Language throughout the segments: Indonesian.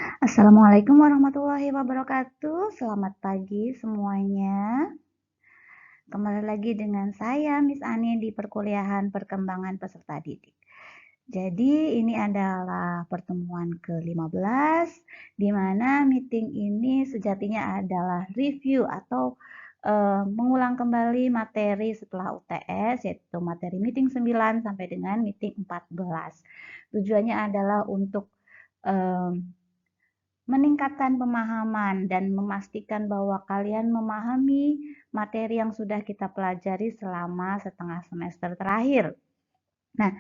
Assalamualaikum warahmatullahi wabarakatuh. Selamat pagi semuanya. Kembali lagi dengan saya, Miss Ani, di perkuliahan perkembangan peserta didik. Jadi ini adalah pertemuan ke-15, di mana meeting ini sejatinya adalah review atau mengulang kembali materi setelah UTS, yaitu materi meeting 9 sampai dengan meeting 14. Tujuannya adalah untuk meningkatkan pemahaman dan memastikan bahwa kalian memahami materi yang sudah kita pelajari selama setengah semester terakhir. Nah,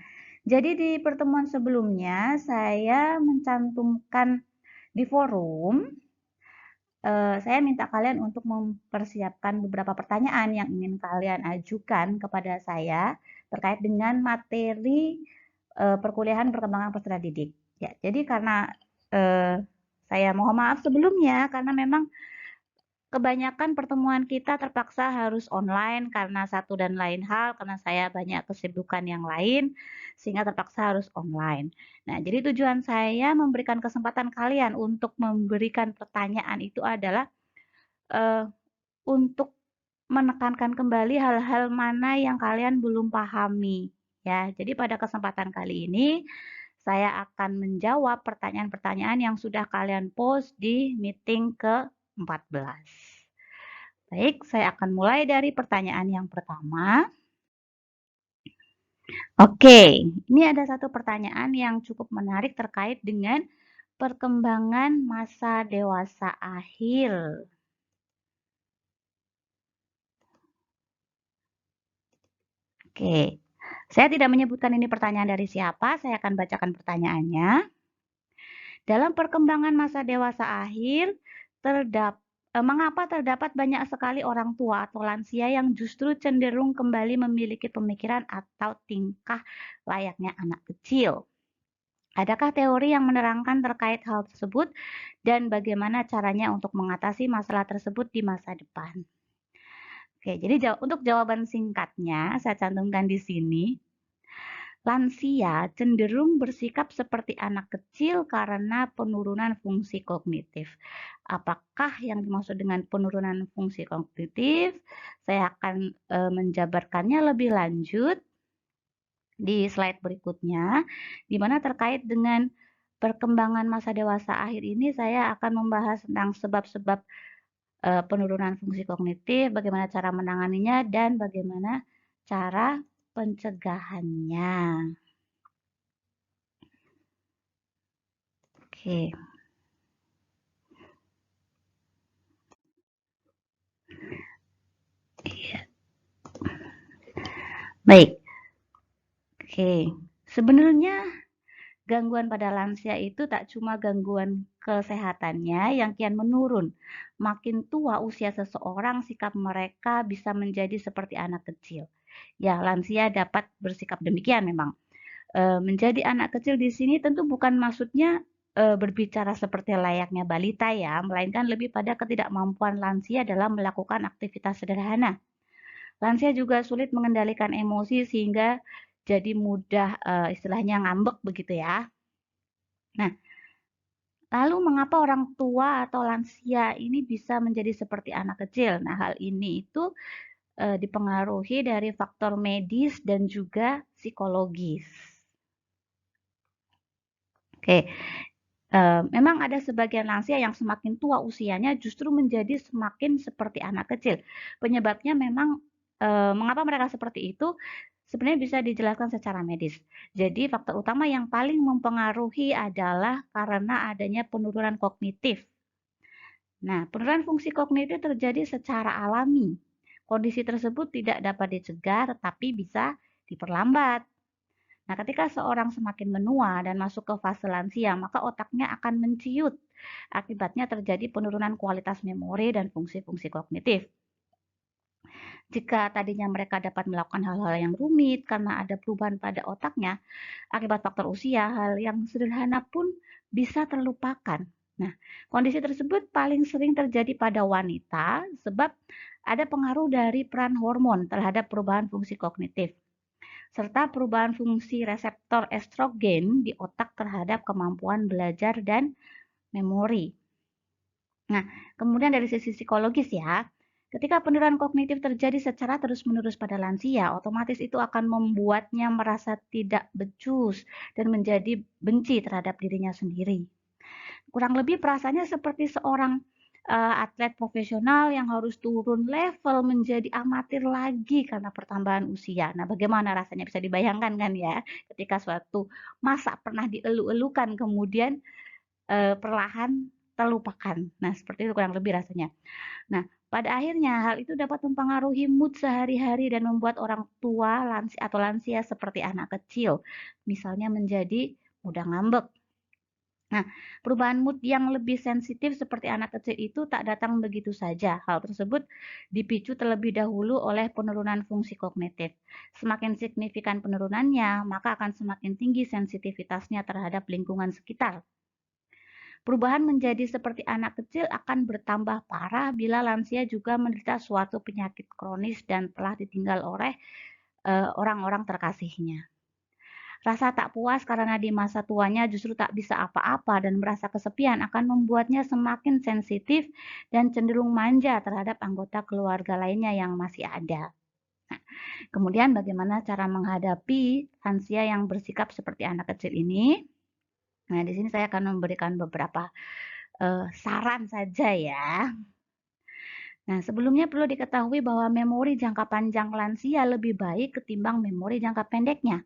jadi di pertemuan sebelumnya saya mencantumkan di forum, saya minta kalian untuk mempersiapkan beberapa pertanyaan yang ingin kalian ajukan kepada saya terkait dengan materi perkuliahan perkembangan peserta didik. Ya, jadi karena saya mohon maaf sebelumnya karena memang kebanyakan pertemuan kita terpaksa harus online karena satu dan lain hal, karena saya banyak kesibukan yang lain, sehingga terpaksa harus online. Nah, jadi tujuan saya memberikan kesempatan kalian untuk memberikan pertanyaan itu adalah untuk menekankan kembali hal-hal mana yang kalian belum pahami. Ya, jadi pada kesempatan kali ini saya akan menjawab pertanyaan-pertanyaan yang sudah kalian post di meeting ke-14. Baik, saya akan mulai dari pertanyaan yang pertama. Oke, ini ada satu pertanyaan yang cukup menarik terkait dengan perkembangan masa dewasa akhir. Oke, saya tidak menyebutkan ini pertanyaan dari siapa, saya akan bacakan pertanyaannya. Dalam perkembangan masa dewasa akhir, mengapa terdapat banyak sekali orang tua atau lansia yang justru cenderung kembali memiliki pemikiran atau tingkah layaknya anak kecil? Adakah teori yang menerangkan terkait hal tersebut dan bagaimana caranya untuk mengatasi masalah tersebut di masa depan? Oke, jadi untuk jawaban singkatnya saya cantumkan di sini. Lansia cenderung bersikap seperti anak kecil karena penurunan fungsi kognitif. Apakah yang dimaksud dengan penurunan fungsi kognitif? Saya akan menjabarkannya lebih lanjut di slide berikutnya, di mana terkait dengan perkembangan masa dewasa akhir ini saya akan membahas tentang sebab-sebab penurunan fungsi kognitif, bagaimana cara menanganinya, dan bagaimana cara pencegahannya. Oke. Iya. Baik. Oke. Sebenarnya gangguan pada lansia itu tak cuma gangguan kesehatannya yang kian menurun. Makin tua usia seseorang, sikap mereka bisa menjadi seperti anak kecil. Ya, lansia dapat bersikap demikian memang. Menjadi anak kecil di sini tentu bukan maksudnya berbicara seperti layaknya balita ya, melainkan lebih pada ketidakmampuan lansia dalam melakukan aktivitas sederhana. Lansia juga sulit mengendalikan emosi sehingga jadi mudah istilahnya ngambek begitu ya. Nah, lalu mengapa orang tua atau lansia ini bisa menjadi seperti anak kecil? Nah, hal ini itu dipengaruhi dari faktor medis dan juga psikologis. Oke, memang ada sebagian lansia yang semakin tua usianya justru menjadi semakin seperti anak kecil. Penyebabnya memang mengapa mereka seperti itu sebenarnya bisa dijelaskan secara medis. Jadi faktor utama yang paling mempengaruhi adalah karena adanya penurunan kognitif. Nah, penurunan fungsi kognitif terjadi secara alami. Kondisi tersebut tidak dapat dicegah tetapi bisa diperlambat. Nah, ketika seorang semakin menua dan masuk ke fase lansia, maka otaknya akan menciut. Akibatnya terjadi penurunan kualitas memori dan fungsi-fungsi kognitif. Jika tadinya mereka dapat melakukan hal-hal yang rumit karena ada perubahan pada otaknya, akibat faktor usia, hal yang sederhana pun bisa terlupakan. Nah, kondisi tersebut paling sering terjadi pada wanita sebab ada pengaruh dari peran hormon terhadap perubahan fungsi kognitif, serta perubahan fungsi reseptor estrogen di otak terhadap kemampuan belajar dan memori. Nah, kemudian dari sisi psikologis ya, ketika penurunan kognitif terjadi secara terus-menerus pada lansia, otomatis itu akan membuatnya merasa tidak becus dan menjadi benci terhadap dirinya sendiri. Kurang lebih perasaannya seperti seorang atlet profesional yang harus turun level menjadi amatir lagi karena pertambahan usia. Nah, bagaimana rasanya bisa dibayangkan kan ya, ketika suatu masa pernah dielu-elukan kemudian perlahan terlupakan. Nah, seperti itu kurang lebih rasanya. Nah, pada akhirnya hal itu dapat mempengaruhi mood sehari-hari dan membuat orang tua atau lansia seperti anak kecil, misalnya menjadi mudah ngambek. Nah, perubahan mood yang lebih sensitif seperti anak kecil itu tak datang begitu saja. Hal tersebut dipicu terlebih dahulu oleh penurunan fungsi kognitif. Semakin signifikan penurunannya, maka akan semakin tinggi sensitivitasnya terhadap lingkungan sekitar. Perubahan menjadi seperti anak kecil akan bertambah parah bila lansia juga menderita suatu penyakit kronis dan telah ditinggal oleh orang-orang terkasihnya. Rasa tak puas karena di masa tuanya justru tak bisa apa-apa dan merasa kesepian akan membuatnya semakin sensitif dan cenderung manja terhadap anggota keluarga lainnya yang masih ada. Nah, kemudian bagaimana cara menghadapi lansia yang bersikap seperti anak kecil ini? Nah, di sini saya akan memberikan beberapa saran saja ya. Nah, sebelumnya perlu diketahui bahwa memori jangka panjang lansia lebih baik ketimbang memori jangka pendeknya.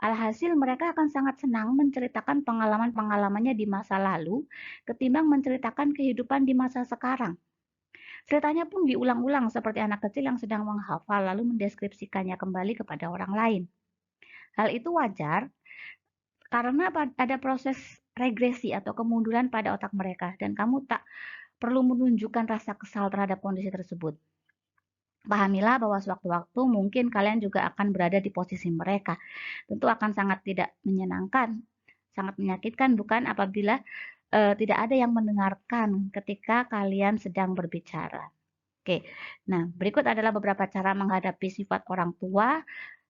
Alhasil mereka akan sangat senang menceritakan pengalaman-pengalamannya di masa lalu ketimbang menceritakan kehidupan di masa sekarang. Ceritanya pun diulang-ulang seperti anak kecil yang sedang menghafal lalu mendeskripsikannya kembali kepada orang lain. Hal itu wajar karena ada proses regresi atau kemunduran pada otak mereka dan kamu tak perlu menunjukkan rasa kesal terhadap kondisi tersebut. Pahamilah bahwa sewaktu-waktu mungkin kalian juga akan berada di posisi mereka. Tentu akan sangat tidak menyenangkan, sangat menyakitkan bukan apabila tidak ada yang mendengarkan ketika kalian sedang berbicara. Oke, nah berikut adalah beberapa cara menghadapi sifat orang tua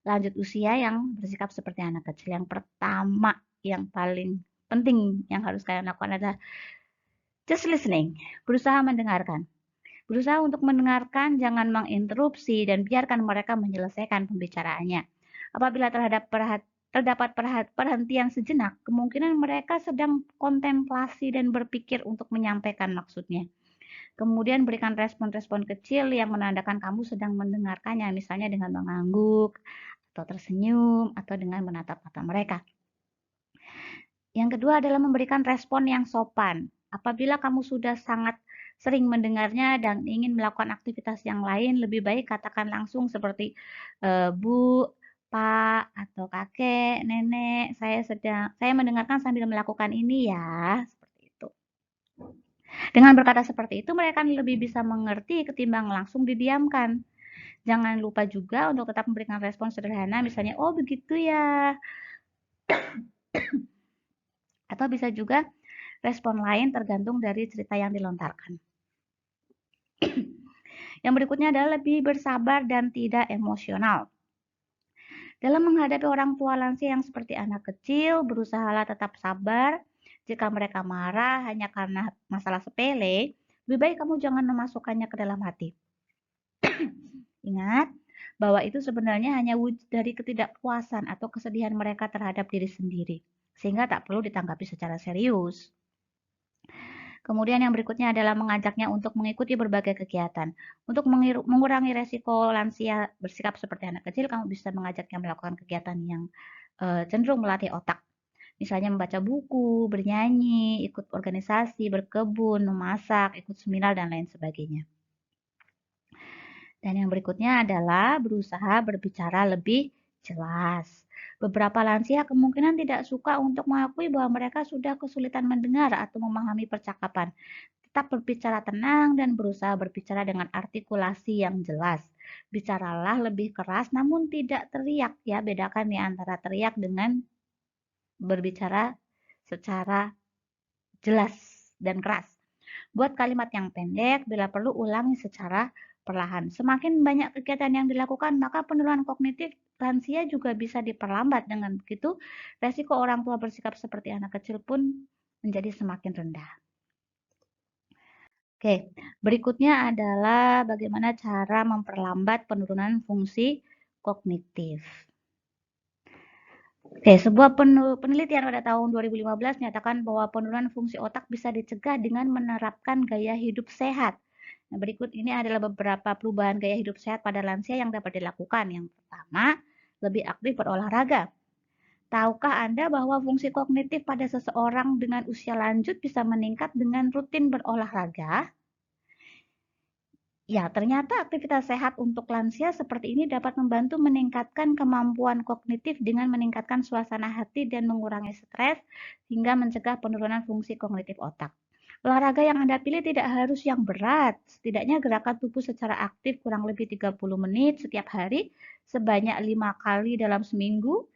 lanjut usia yang bersikap seperti anak kecil. Yang pertama, yang paling penting yang harus kalian lakukan adalah just listening, berusaha mendengarkan. Berusaha untuk mendengarkan, jangan menginterupsi, dan biarkan mereka menyelesaikan pembicaraannya. Apabila terdapat perhentian sejenak, kemungkinan mereka sedang kontemplasi dan berpikir untuk menyampaikan maksudnya. Kemudian berikan respon-respon kecil yang menandakan kamu sedang mendengarkannya, misalnya dengan mengangguk, atau tersenyum, atau dengan menatap mata mereka. Yang kedua adalah memberikan respon yang sopan. Apabila kamu sudah sangat sering mendengarnya dan ingin melakukan aktivitas yang lain, lebih baik katakan langsung seperti Bu, Pak, atau kakek, nenek, saya mendengarkan sambil melakukan ini ya, seperti itu. Dengan berkata seperti itu, mereka lebih bisa mengerti ketimbang langsung didiamkan. Jangan lupa juga untuk tetap memberikan respon sederhana, misalnya, oh begitu ya. Atau bisa juga respon lain tergantung dari cerita yang dilontarkan. Yang berikutnya adalah lebih bersabar dan tidak emosional. Dalam menghadapi orang tua lansia yang seperti anak kecil, berusahalah tetap sabar. Jika mereka marah hanya karena masalah sepele, lebih baik kamu jangan memasukkannya ke dalam hati. Ingat bahwa itu sebenarnya hanya wujud dari ketidakpuasan atau kesedihan mereka terhadap diri sendiri, sehingga tak perlu ditanggapi secara serius. Kemudian yang berikutnya adalah mengajaknya untuk mengikuti berbagai kegiatan. Untuk mengurangi resiko lansia bersikap seperti anak kecil, kamu bisa mengajaknya melakukan kegiatan yang cenderung melatih otak. Misalnya membaca buku, bernyanyi, ikut organisasi, berkebun, memasak, ikut seminar, dan lain sebagainya. Dan yang berikutnya adalah berusaha berbicara lebih jelas. Beberapa lansia kemungkinan tidak suka untuk mengakui bahwa mereka sudah kesulitan mendengar atau memahami percakapan. Tetap berbicara tenang dan berusaha berbicara dengan artikulasi yang jelas. Bicaralah lebih keras namun tidak teriak ya. Bedakan ya antara teriak dengan berbicara secara jelas dan keras. Buat kalimat yang pendek, bila perlu ulangi secara perlahan. Semakin banyak kegiatan yang dilakukan, maka penurunan kognitif lansia juga bisa diperlambat. Dengan begitu, resiko orang tua bersikap seperti anak kecil pun menjadi semakin rendah. Oke, berikutnya adalah bagaimana cara memperlambat penurunan fungsi kognitif. Oke, sebuah penelitian pada tahun 2015 menyatakan bahwa penurunan fungsi otak bisa dicegah dengan menerapkan gaya hidup sehat. Nah, berikut ini adalah beberapa perubahan gaya hidup sehat pada lansia yang dapat dilakukan. Yang pertama, lebih aktif berolahraga. Tahukah Anda bahwa fungsi kognitif pada seseorang dengan usia lanjut bisa meningkat dengan rutin berolahraga? Ya, ternyata aktivitas sehat untuk lansia seperti ini dapat membantu meningkatkan kemampuan kognitif dengan meningkatkan suasana hati dan mengurangi stres hingga mencegah penurunan fungsi kognitif otak. Olahraga yang Anda pilih tidak harus yang berat, setidaknya gerakan tubuh secara aktif kurang lebih 30 menit setiap hari sebanyak 5 kali dalam seminggu.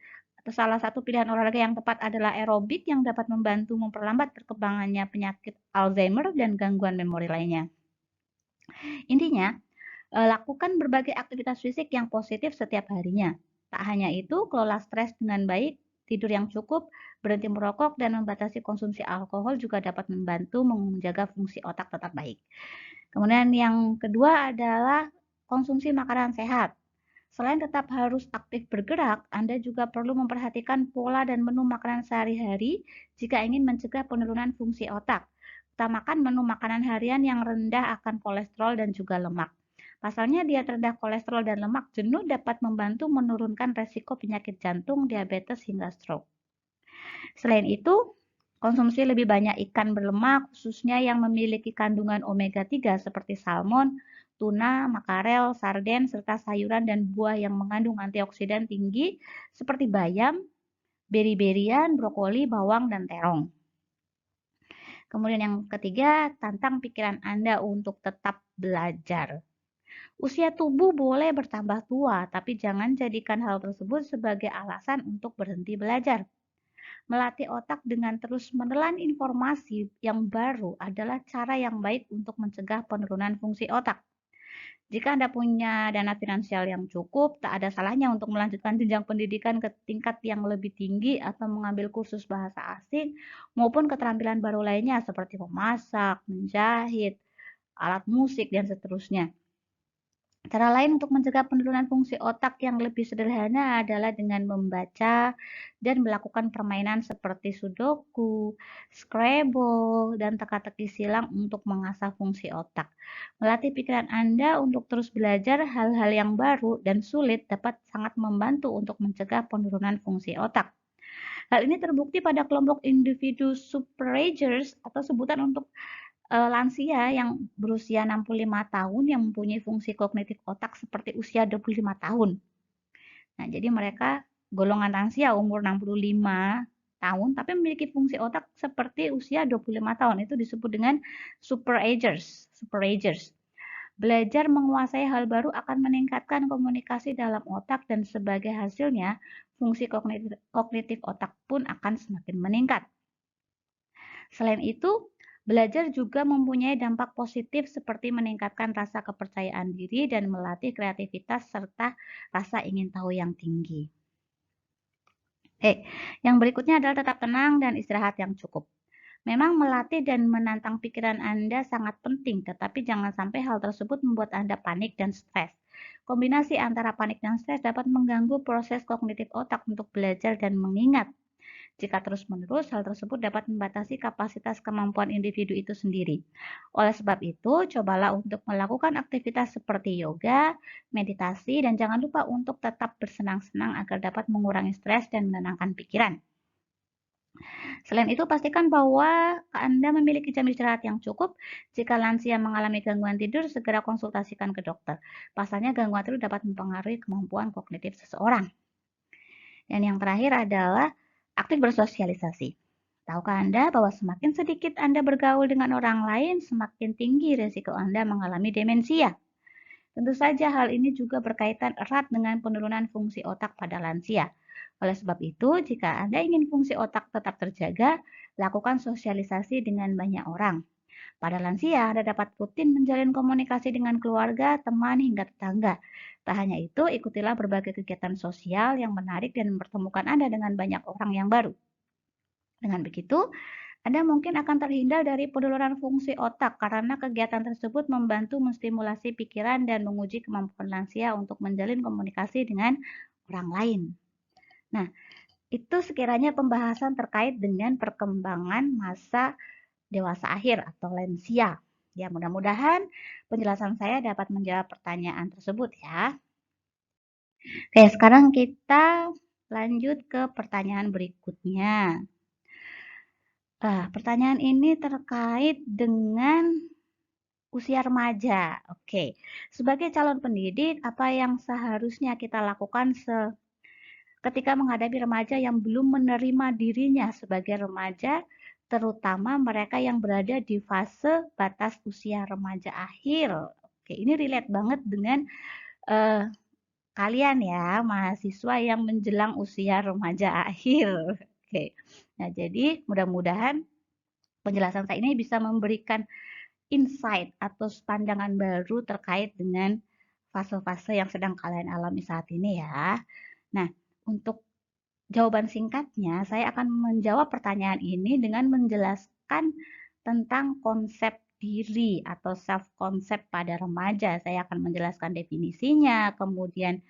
Atau salah satu pilihan olahraga yang tepat adalah aerobik yang dapat membantu memperlambat perkembangannya penyakit Alzheimer dan gangguan memori lainnya. Intinya, lakukan berbagai aktivitas fisik yang positif setiap harinya. Tak hanya itu, kelola stres dengan baik, tidur yang cukup, berhenti merokok, dan membatasi konsumsi alkohol juga dapat membantu menjaga fungsi otak tetap baik. Kemudian yang kedua adalah konsumsi makanan sehat. Selain tetap harus aktif bergerak, Anda juga perlu memperhatikan pola dan menu makanan sehari-hari jika ingin mencegah penurunan fungsi otak. Utamakan menu makanan harian yang rendah akan kolesterol dan juga lemak. Pasalnya diet rendah kolesterol dan lemak jenuh dapat membantu menurunkan resiko penyakit jantung, diabetes, hingga stroke. Selain itu, konsumsi lebih banyak ikan berlemak, khususnya yang memiliki kandungan omega 3 seperti salmon, tuna, makarel, sarden, serta sayuran dan buah yang mengandung antioksidan tinggi seperti bayam, beri-berian, brokoli, bawang, dan terong. Kemudian yang ketiga, tantang pikiran Anda untuk tetap belajar. Usia tubuh boleh bertambah tua, tapi jangan jadikan hal tersebut sebagai alasan untuk berhenti belajar. Melatih otak dengan terus menelan informasi yang baru adalah cara yang baik untuk mencegah penurunan fungsi otak. Jika Anda punya dana finansial yang cukup, tak ada salahnya untuk melanjutkan jenjang pendidikan ke tingkat yang lebih tinggi atau mengambil kursus bahasa asing maupun keterampilan baru lainnya seperti memasak, menjahit, alat musik, dan seterusnya. Cara lain untuk mencegah penurunan fungsi otak yang lebih sederhana adalah dengan membaca dan melakukan permainan seperti sudoku, scrabble, dan teka-teki silang untuk mengasah fungsi otak. Melatih pikiran Anda untuk terus belajar hal-hal yang baru dan sulit dapat sangat membantu untuk mencegah penurunan fungsi otak. Hal ini terbukti pada kelompok individu superagers atau sebutan untuk lansia yang berusia 65 tahun yang mempunyai fungsi kognitif otak seperti usia 25 tahun. Nah, jadi mereka golongan lansia umur 65 tahun tapi memiliki fungsi otak seperti usia 25 tahun. Itu disebut dengan superagers. Belajar menguasai hal baru akan meningkatkan komunikasi dalam otak dan sebagai hasilnya fungsi kognitif otak pun akan semakin meningkat. Selain itu, belajar juga mempunyai dampak positif seperti meningkatkan rasa kepercayaan diri dan melatih kreativitas serta rasa ingin tahu yang tinggi. Yang berikutnya adalah tetap tenang dan istirahat yang cukup. Memang melatih dan menantang pikiran Anda sangat penting, tetapi jangan sampai hal tersebut membuat Anda panik dan stres. Kombinasi antara panik dan stres dapat mengganggu proses kognitif otak untuk belajar dan mengingat. Jika terus-menerus, hal tersebut dapat membatasi kapasitas kemampuan individu itu sendiri. Oleh sebab itu, cobalah untuk melakukan aktivitas seperti yoga, meditasi, dan jangan lupa untuk tetap bersenang-senang agar dapat mengurangi stres dan menenangkan pikiran. Selain itu, pastikan bahwa Anda memiliki jam istirahat yang cukup. Jika lansia mengalami gangguan tidur, segera konsultasikan ke dokter. Pasalnya, gangguan tidur dapat mempengaruhi kemampuan kognitif seseorang. Dan yang terakhir adalah aktif bersosialisasi. Tahukah Anda bahwa semakin sedikit Anda bergaul dengan orang lain, semakin tinggi risiko Anda mengalami demensia? Tentu saja hal ini juga berkaitan erat dengan penurunan fungsi otak pada lansia. Oleh sebab itu, jika Anda ingin fungsi otak tetap terjaga, lakukan sosialisasi dengan banyak orang. Pada lansia, Anda dapat rutin menjalin komunikasi dengan keluarga, teman, hingga tetangga. Tak hanya itu, ikutilah berbagai kegiatan sosial yang menarik dan mempertemukan Anda dengan banyak orang yang baru. Dengan begitu, Anda mungkin akan terhindar dari penularan fungsi otak karena kegiatan tersebut membantu menstimulasi pikiran dan menguji kemampuan lansia untuk menjalin komunikasi dengan orang lain. Nah, itu sekiranya pembahasan terkait dengan perkembangan masa dewasa akhir atau lansia. Ya, mudah-mudahan penjelasan saya dapat menjawab pertanyaan tersebut ya. Oke, sekarang kita lanjut ke pertanyaan berikutnya. Pertanyaan ini terkait dengan usia remaja. Oke, sebagai calon pendidik, apa yang seharusnya kita lakukan ketika menghadapi remaja yang belum menerima dirinya sebagai remaja, terutama mereka yang berada di fase batas usia remaja akhir. Oke, ini relate banget dengan uh, kalian ya, mahasiswa yang menjelang usia remaja akhir. Oke, nah jadi mudah-mudahan penjelasan saya ini bisa memberikan insight atau pandangan baru terkait dengan fase-fase yang sedang kalian alami saat ini ya. Nah, untuk jawaban singkatnya, saya akan menjawab pertanyaan ini dengan menjelaskan tentang konsep diri atau self-concept pada remaja. Saya akan menjelaskan definisinya, kemudian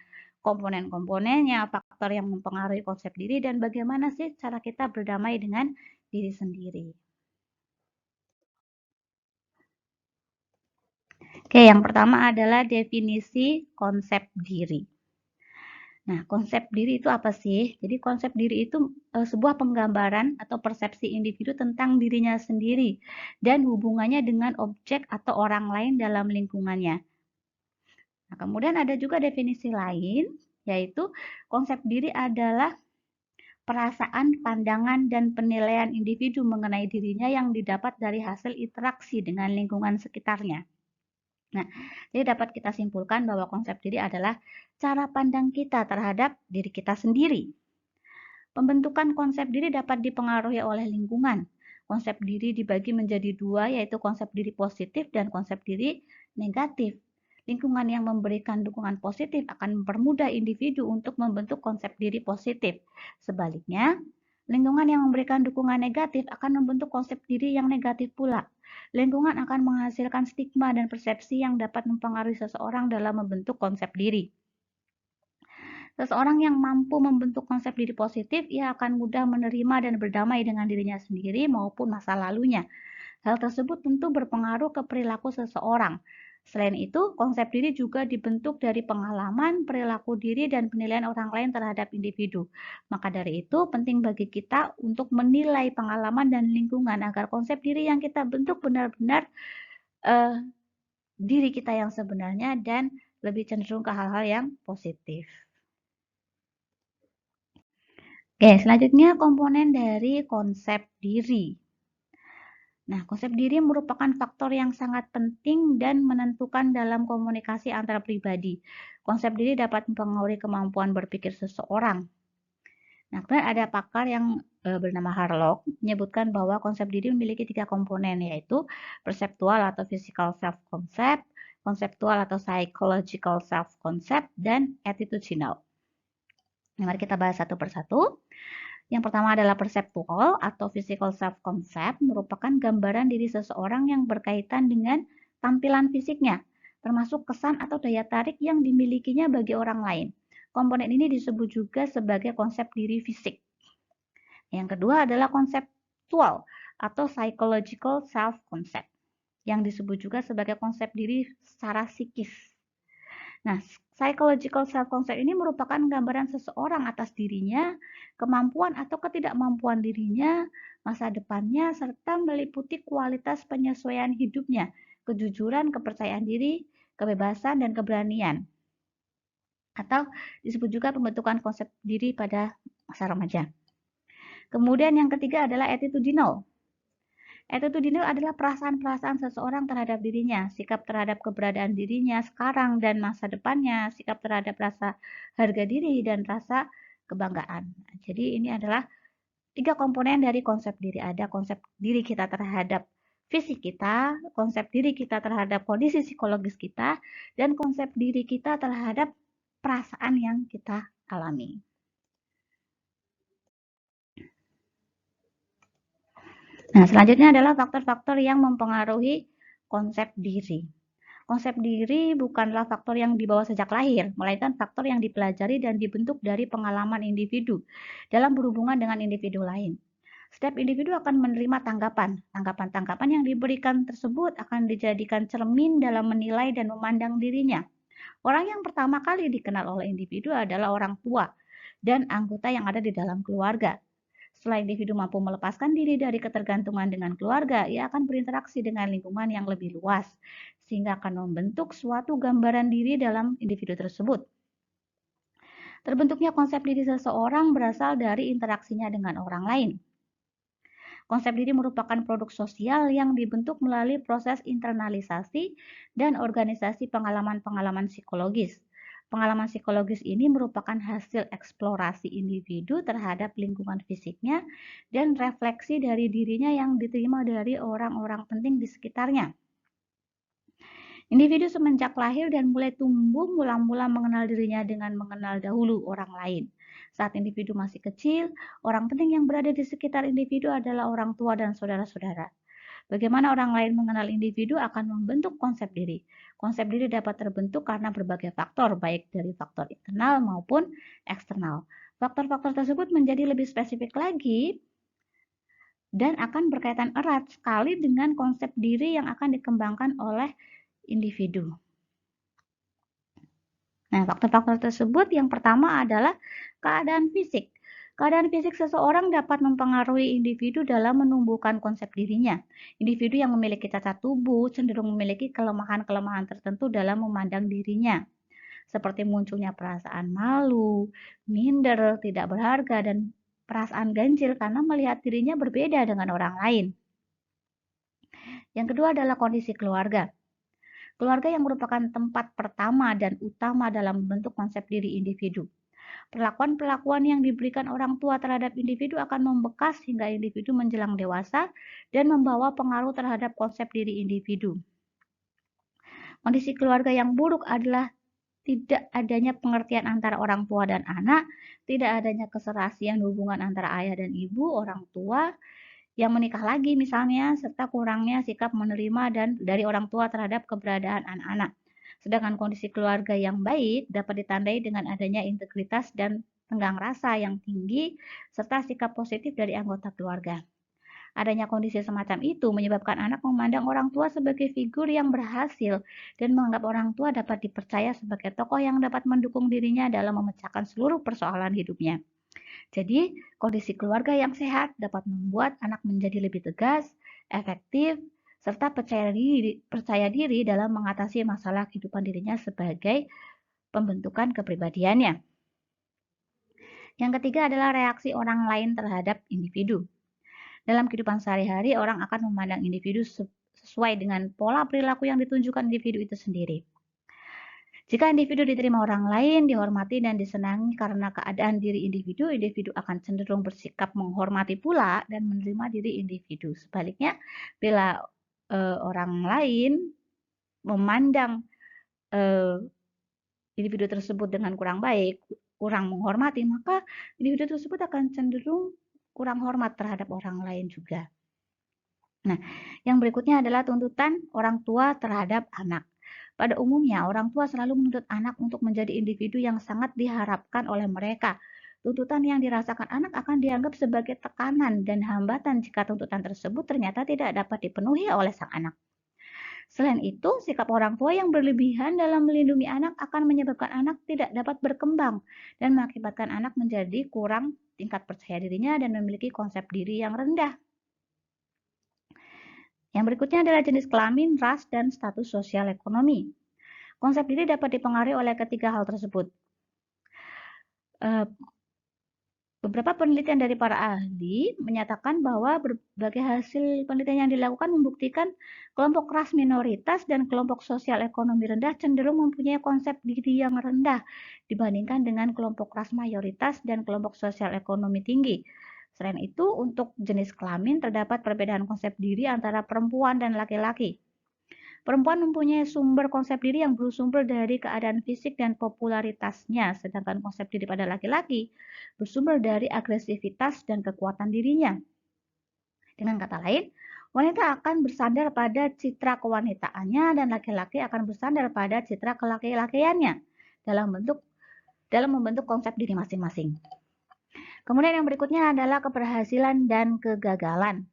komponen-komponennya, faktor yang mempengaruhi konsep diri, dan bagaimana sih cara kita berdamai dengan diri sendiri. Oke, yang pertama adalah definisi konsep diri. Nah, konsep diri itu apa sih? Jadi konsep diri itu sebuah penggambaran atau persepsi individu tentang dirinya sendiri dan hubungannya dengan objek atau orang lain dalam lingkungannya. Nah, kemudian ada juga definisi lain, yaitu konsep diri adalah perasaan, pandangan, dan penilaian individu mengenai dirinya yang didapat dari hasil interaksi dengan lingkungan sekitarnya. Nah, jadi dapat kita simpulkan bahwa konsep diri adalah cara pandang kita terhadap diri kita sendiri. Pembentukan konsep diri dapat dipengaruhi oleh lingkungan. Konsep diri dibagi menjadi dua, yaitu konsep diri positif dan konsep diri negatif. Lingkungan yang memberikan dukungan positif akan mempermudah individu untuk membentuk konsep diri positif. Sebaliknya, lingkungan yang memberikan dukungan negatif akan membentuk konsep diri yang negatif pula. Lingkungan akan menghasilkan stigma dan persepsi yang dapat mempengaruhi seseorang dalam membentuk konsep diri. Seseorang yang mampu membentuk konsep diri positif, ia akan mudah menerima dan berdamai dengan dirinya sendiri maupun masa lalunya. Hal tersebut tentu berpengaruh ke perilaku seseorang. Selain itu, konsep diri juga dibentuk dari pengalaman, perilaku diri, dan penilaian orang lain terhadap individu. Maka dari itu, penting bagi kita untuk menilai pengalaman dan lingkungan agar konsep diri yang kita bentuk benar-benar diri kita yang sebenarnya dan lebih cenderung ke hal-hal yang positif. Oke, selanjutnya komponen dari konsep diri. Nah, konsep diri merupakan faktor yang sangat penting dan menentukan dalam komunikasi antar pribadi. Konsep diri dapat mempengaruhi kemampuan berpikir seseorang. Nah, kemudian ada pakar yang bernama Harlock menyebutkan bahwa konsep diri memiliki 3 komponen, yaitu perceptual atau physical self-concept, konseptual atau psychological self-concept, dan attitudinal. Nah, mari kita bahas satu persatu. Yang pertama adalah perceptual atau physical self-concept, merupakan gambaran diri seseorang yang berkaitan dengan tampilan fisiknya, termasuk kesan atau daya tarik yang dimilikinya bagi orang lain. Komponen ini disebut juga sebagai konsep diri fisik. Yang kedua adalah konseptual atau psychological self-concept, yang disebut juga sebagai konsep diri secara psikis. Nah, psychological self-concept ini merupakan gambaran seseorang atas dirinya, kemampuan atau ketidakmampuan dirinya, masa depannya, serta meliputi kualitas penyesuaian hidupnya, kejujuran, kepercayaan diri, kebebasan, dan keberanian. Atau disebut juga pembentukan konsep diri pada masa remaja. Kemudian yang ketiga adalah attitudinal. Attitudinal adalah perasaan-perasaan seseorang terhadap dirinya, sikap terhadap keberadaan dirinya sekarang dan masa depannya, sikap terhadap rasa harga diri dan rasa kebanggaan. Jadi ini adalah 3 komponen dari konsep diri. Ada konsep diri kita terhadap fisik kita, konsep diri kita terhadap kondisi psikologis kita, dan konsep diri kita terhadap perasaan yang kita alami. Nah, selanjutnya adalah faktor-faktor yang mempengaruhi konsep diri. Konsep diri bukanlah faktor yang dibawa sejak lahir, melainkan faktor yang dipelajari dan dibentuk dari pengalaman individu dalam berhubungan dengan individu lain. Setiap individu akan menerima tanggapan. Tanggapan-tanggapan yang diberikan tersebut akan dijadikan cermin dalam menilai dan memandang dirinya. Orang yang pertama kali dikenal oleh individu adalah orang tua dan anggota yang ada di dalam keluarga. Setelah individu mampu melepaskan diri dari ketergantungan dengan keluarga, ia akan berinteraksi dengan lingkungan yang lebih luas, sehingga akan membentuk suatu gambaran diri dalam individu tersebut. Terbentuknya konsep diri seseorang berasal dari interaksinya dengan orang lain. Konsep diri merupakan produk sosial yang dibentuk melalui proses internalisasi dan organisasi pengalaman-pengalaman psikologis. Pengalaman psikologis ini merupakan hasil eksplorasi individu terhadap lingkungan fisiknya dan refleksi dari dirinya yang diterima dari orang-orang penting di sekitarnya. Individu semenjak lahir dan mulai tumbuh mula-mula mengenal dirinya dengan mengenal dahulu orang lain. Saat individu masih kecil, orang penting yang berada di sekitar individu adalah orang tua dan saudara-saudara. Bagaimana orang lain mengenal individu akan membentuk konsep diri. Konsep diri dapat terbentuk karena berbagai faktor, baik dari faktor internal maupun eksternal. Faktor-faktor tersebut menjadi lebih spesifik lagi dan akan berkaitan erat sekali dengan konsep diri yang akan dikembangkan oleh individu. Nah, faktor-faktor tersebut yang pertama adalah keadaan fisik. Keadaan fisik seseorang dapat mempengaruhi individu dalam menumbuhkan konsep dirinya. Individu yang memiliki cacat tubuh cenderung memiliki kelemahan-kelemahan tertentu dalam memandang dirinya, seperti munculnya perasaan malu, minder, tidak berharga, dan perasaan ganjil karena melihat dirinya berbeda dengan orang lain. Yang kedua adalah kondisi keluarga. Keluarga yang merupakan tempat pertama dan utama dalam membentuk konsep diri individu. Perlakuan-perlakuan yang diberikan orang tua terhadap individu akan membekas hingga individu menjelang dewasa dan membawa pengaruh terhadap konsep diri individu. Kondisi keluarga yang buruk adalah tidak adanya pengertian antara orang tua dan anak, tidak adanya keserasian hubungan antara ayah dan ibu, orang tua yang menikah lagi misalnya, serta kurangnya sikap menerima dan dari orang tua terhadap keberadaan anak-anak. Sedangkan kondisi keluarga yang baik dapat ditandai dengan adanya integritas dan tenggang rasa yang tinggi, serta sikap positif dari anggota keluarga. Adanya kondisi semacam itu menyebabkan anak memandang orang tua sebagai figur yang berhasil dan menganggap orang tua dapat dipercaya sebagai tokoh yang dapat mendukung dirinya dalam memecahkan seluruh persoalan hidupnya. Jadi, kondisi keluarga yang sehat dapat membuat anak menjadi lebih tegas, efektif, serta percaya diri dalam mengatasi masalah kehidupan dirinya sebagai pembentukan kepribadiannya. Yang ketiga adalah reaksi orang lain terhadap individu. Dalam kehidupan sehari-hari, orang akan memandang individu sesuai dengan pola perilaku yang ditunjukkan individu itu sendiri. Jika individu diterima orang lain, dihormati dan disenangi karena keadaan diri individu, individu akan cenderung bersikap menghormati pula dan menerima diri individu. Sebaliknya, bila orang lain memandang individu tersebut dengan kurang baik, kurang menghormati, maka individu tersebut akan cenderung kurang hormat terhadap orang lain juga. Nah, yang berikutnya adalah tuntutan orang tua terhadap anak. Pada umumnya, orang tua selalu menuntut anak untuk menjadi individu yang sangat diharapkan oleh mereka. Tuntutan yang dirasakan anak akan dianggap sebagai tekanan dan hambatan jika tuntutan tersebut ternyata tidak dapat dipenuhi oleh sang anak. Selain itu, sikap orang tua yang berlebihan dalam melindungi anak akan menyebabkan anak tidak dapat berkembang dan mengakibatkan anak menjadi kurang tingkat percaya dirinya dan memiliki konsep diri yang rendah. Yang berikutnya adalah jenis kelamin, ras, dan status sosial ekonomi. Konsep diri dapat dipengaruhi oleh ketiga hal tersebut. Beberapa penelitian dari para ahli menyatakan bahwa berbagai hasil penelitian yang dilakukan membuktikan kelompok ras minoritas dan kelompok sosial ekonomi rendah cenderung mempunyai konsep diri yang rendah dibandingkan dengan kelompok ras mayoritas dan kelompok sosial ekonomi tinggi. Selain itu, untuk jenis kelamin terdapat perbedaan konsep diri antara perempuan dan laki-laki. Perempuan mempunyai sumber konsep diri yang bersumber dari keadaan fisik dan popularitasnya, sedangkan konsep diri pada laki-laki bersumber dari agresivitas dan kekuatan dirinya. Dengan kata lain, wanita akan bersandar pada citra kewanitaannya dan laki-laki akan bersandar pada citra kelaki-lakiannya dalam membentuk konsep diri masing-masing. Kemudian yang berikutnya adalah keberhasilan dan kegagalan.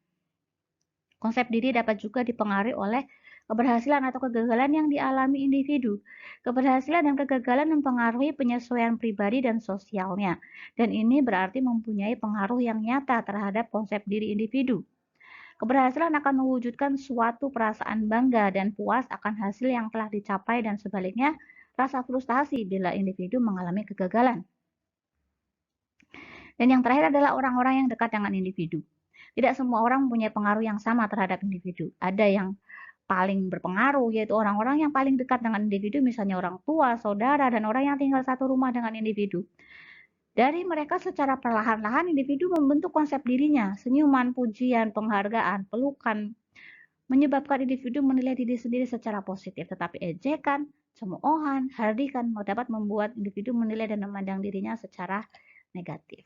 Konsep diri dapat juga dipengaruhi oleh keberhasilan atau kegagalan yang dialami individu. Keberhasilan dan kegagalan mempengaruhi penyesuaian pribadi dan sosialnya, dan ini berarti mempunyai pengaruh yang nyata terhadap konsep diri individu. Keberhasilan akan mewujudkan suatu perasaan bangga dan puas akan hasil yang telah dicapai dan sebaliknya rasa frustasi bila individu mengalami kegagalan. Dan yang terakhir adalah orang-orang yang dekat dengan individu. Tidak semua orang mempunyai pengaruh yang sama terhadap individu. Ada yang paling berpengaruh, yaitu orang-orang yang paling dekat dengan individu, misalnya orang tua, saudara, dan orang yang tinggal satu rumah dengan individu. Dari mereka secara perlahan-lahan individu membentuk konsep dirinya, senyuman, pujian, penghargaan, pelukan, menyebabkan individu menilai diri sendiri secara positif, tetapi ejekan, cemoohan, hardikan dapat membuat individu menilai dan memandang dirinya secara negatif.